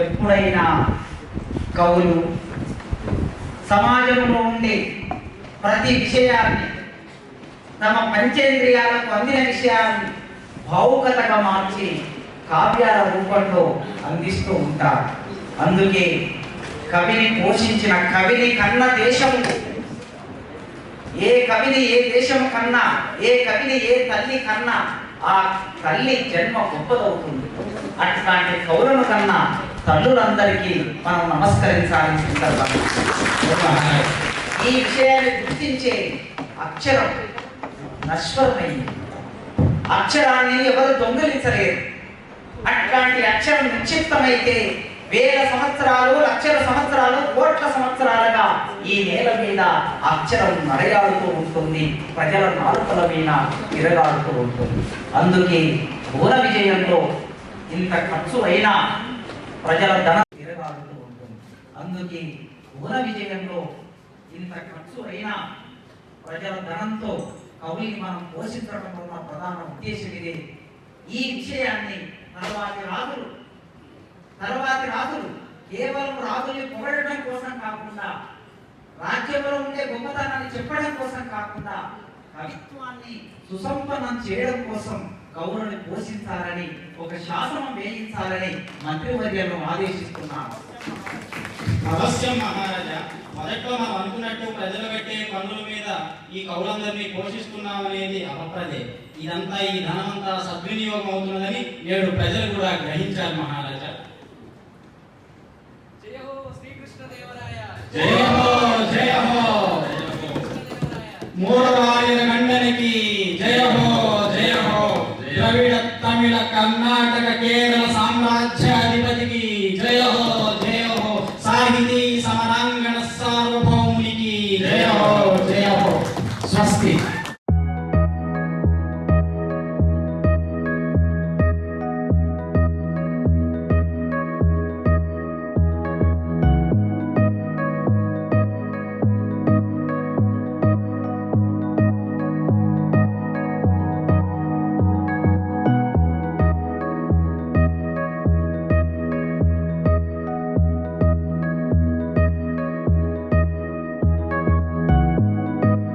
ఎప్పుడైనా కవులు సమాజంలో ఉండే ప్రతి విషయాన్ని తమ పంచేంద్రియాలకు అందిన విషయాన్ని భావుకతగా మార్చి కావ్యాల రూపంలో అందిస్తూ ఉంటారు. అందుకే కవిని పోషించిన కవిని కన్న దేశము, ఏ కవిని ఏ దేశం కన్నా, ఏ కవిని ఏ తల్లి కన్నా ఆ తల్లి జన్మ గొప్పదవుతుంది. అట్లాంటి కవులను కన్నా తల్లులందరికీ మనం నమస్కరించాలని సందర్భంగా ఈ విషయాన్ని గుర్తించే అక్షరం నశ్వరమైంది. అక్షరాన్ని ఎవరు దొంగలించలేరు. అట్లాంటి అక్షరం నిక్షిప్తమైతే వేల సంవత్సరాలు, లక్షల సంవత్సరాలు, కోట్ల సంవత్సరాలుగా ఈ నేల మీద అక్షరం నడయాడుతూ ఉంటుంది, ప్రజల నాలుకల మీద తిరగాడుతూ ఉంటుంది. అందుకే భువన విజయంలో ఇంత ఖర్చు అయినా ప్రజల ధనం తిరగాడుతూ ఉంటుంది. అందుకే భువన విజయంలో ఇంత ఖర్చు అయినా ప్రజల ధనంతో కవుని మనం పోషించడం వల్ల ప్రధాన ఉద్దేశం ఇదే. ఈ విషయాన్ని తర్వాతి రాజులు కేవలం రాజుల్ని పొగడటం కోసం కాకుండా, రాజ్యంలో ఉండే గొప్పతనాన్ని చెప్పడం కోసం కాకుండా, కవిత్వాన్ని సుసంపన్నం చేయడం కోసం కవులను పోషించాలని, ఒక శాసనం వేయించాలని మంత్రివర్యులను ఆదేశిస్తున్నాను. అవశ్యం మహారాజా. మొదట్లో మనం అనుకున్నట్టు ప్రజలు పెట్టే పన్నుల మీద ఈ కవులందరినీ పోషిస్తున్నామనేది అపప్రదే. ఇదంతా, ఈ ధనమంతా సద్వినియోగం అవుతున్నదని నేడు ప్రజలు కూడా గ్రహించారు మహారాజా. జయ హో శ్రీకృష్ణదేవరాయ. జయ హో, జయ హో. మూడరాయన గండనికి జయ హో, జయ హో. ద్రవిడ, తమిళ, కర్ణాటక, కేరళ సామ్రాజ్యాధిపతికి జయ హో, జయ హో. సాహితీ సమరాంగణ సార్వభౌమునికి జయ హో, జయ హో. స్వస్తి.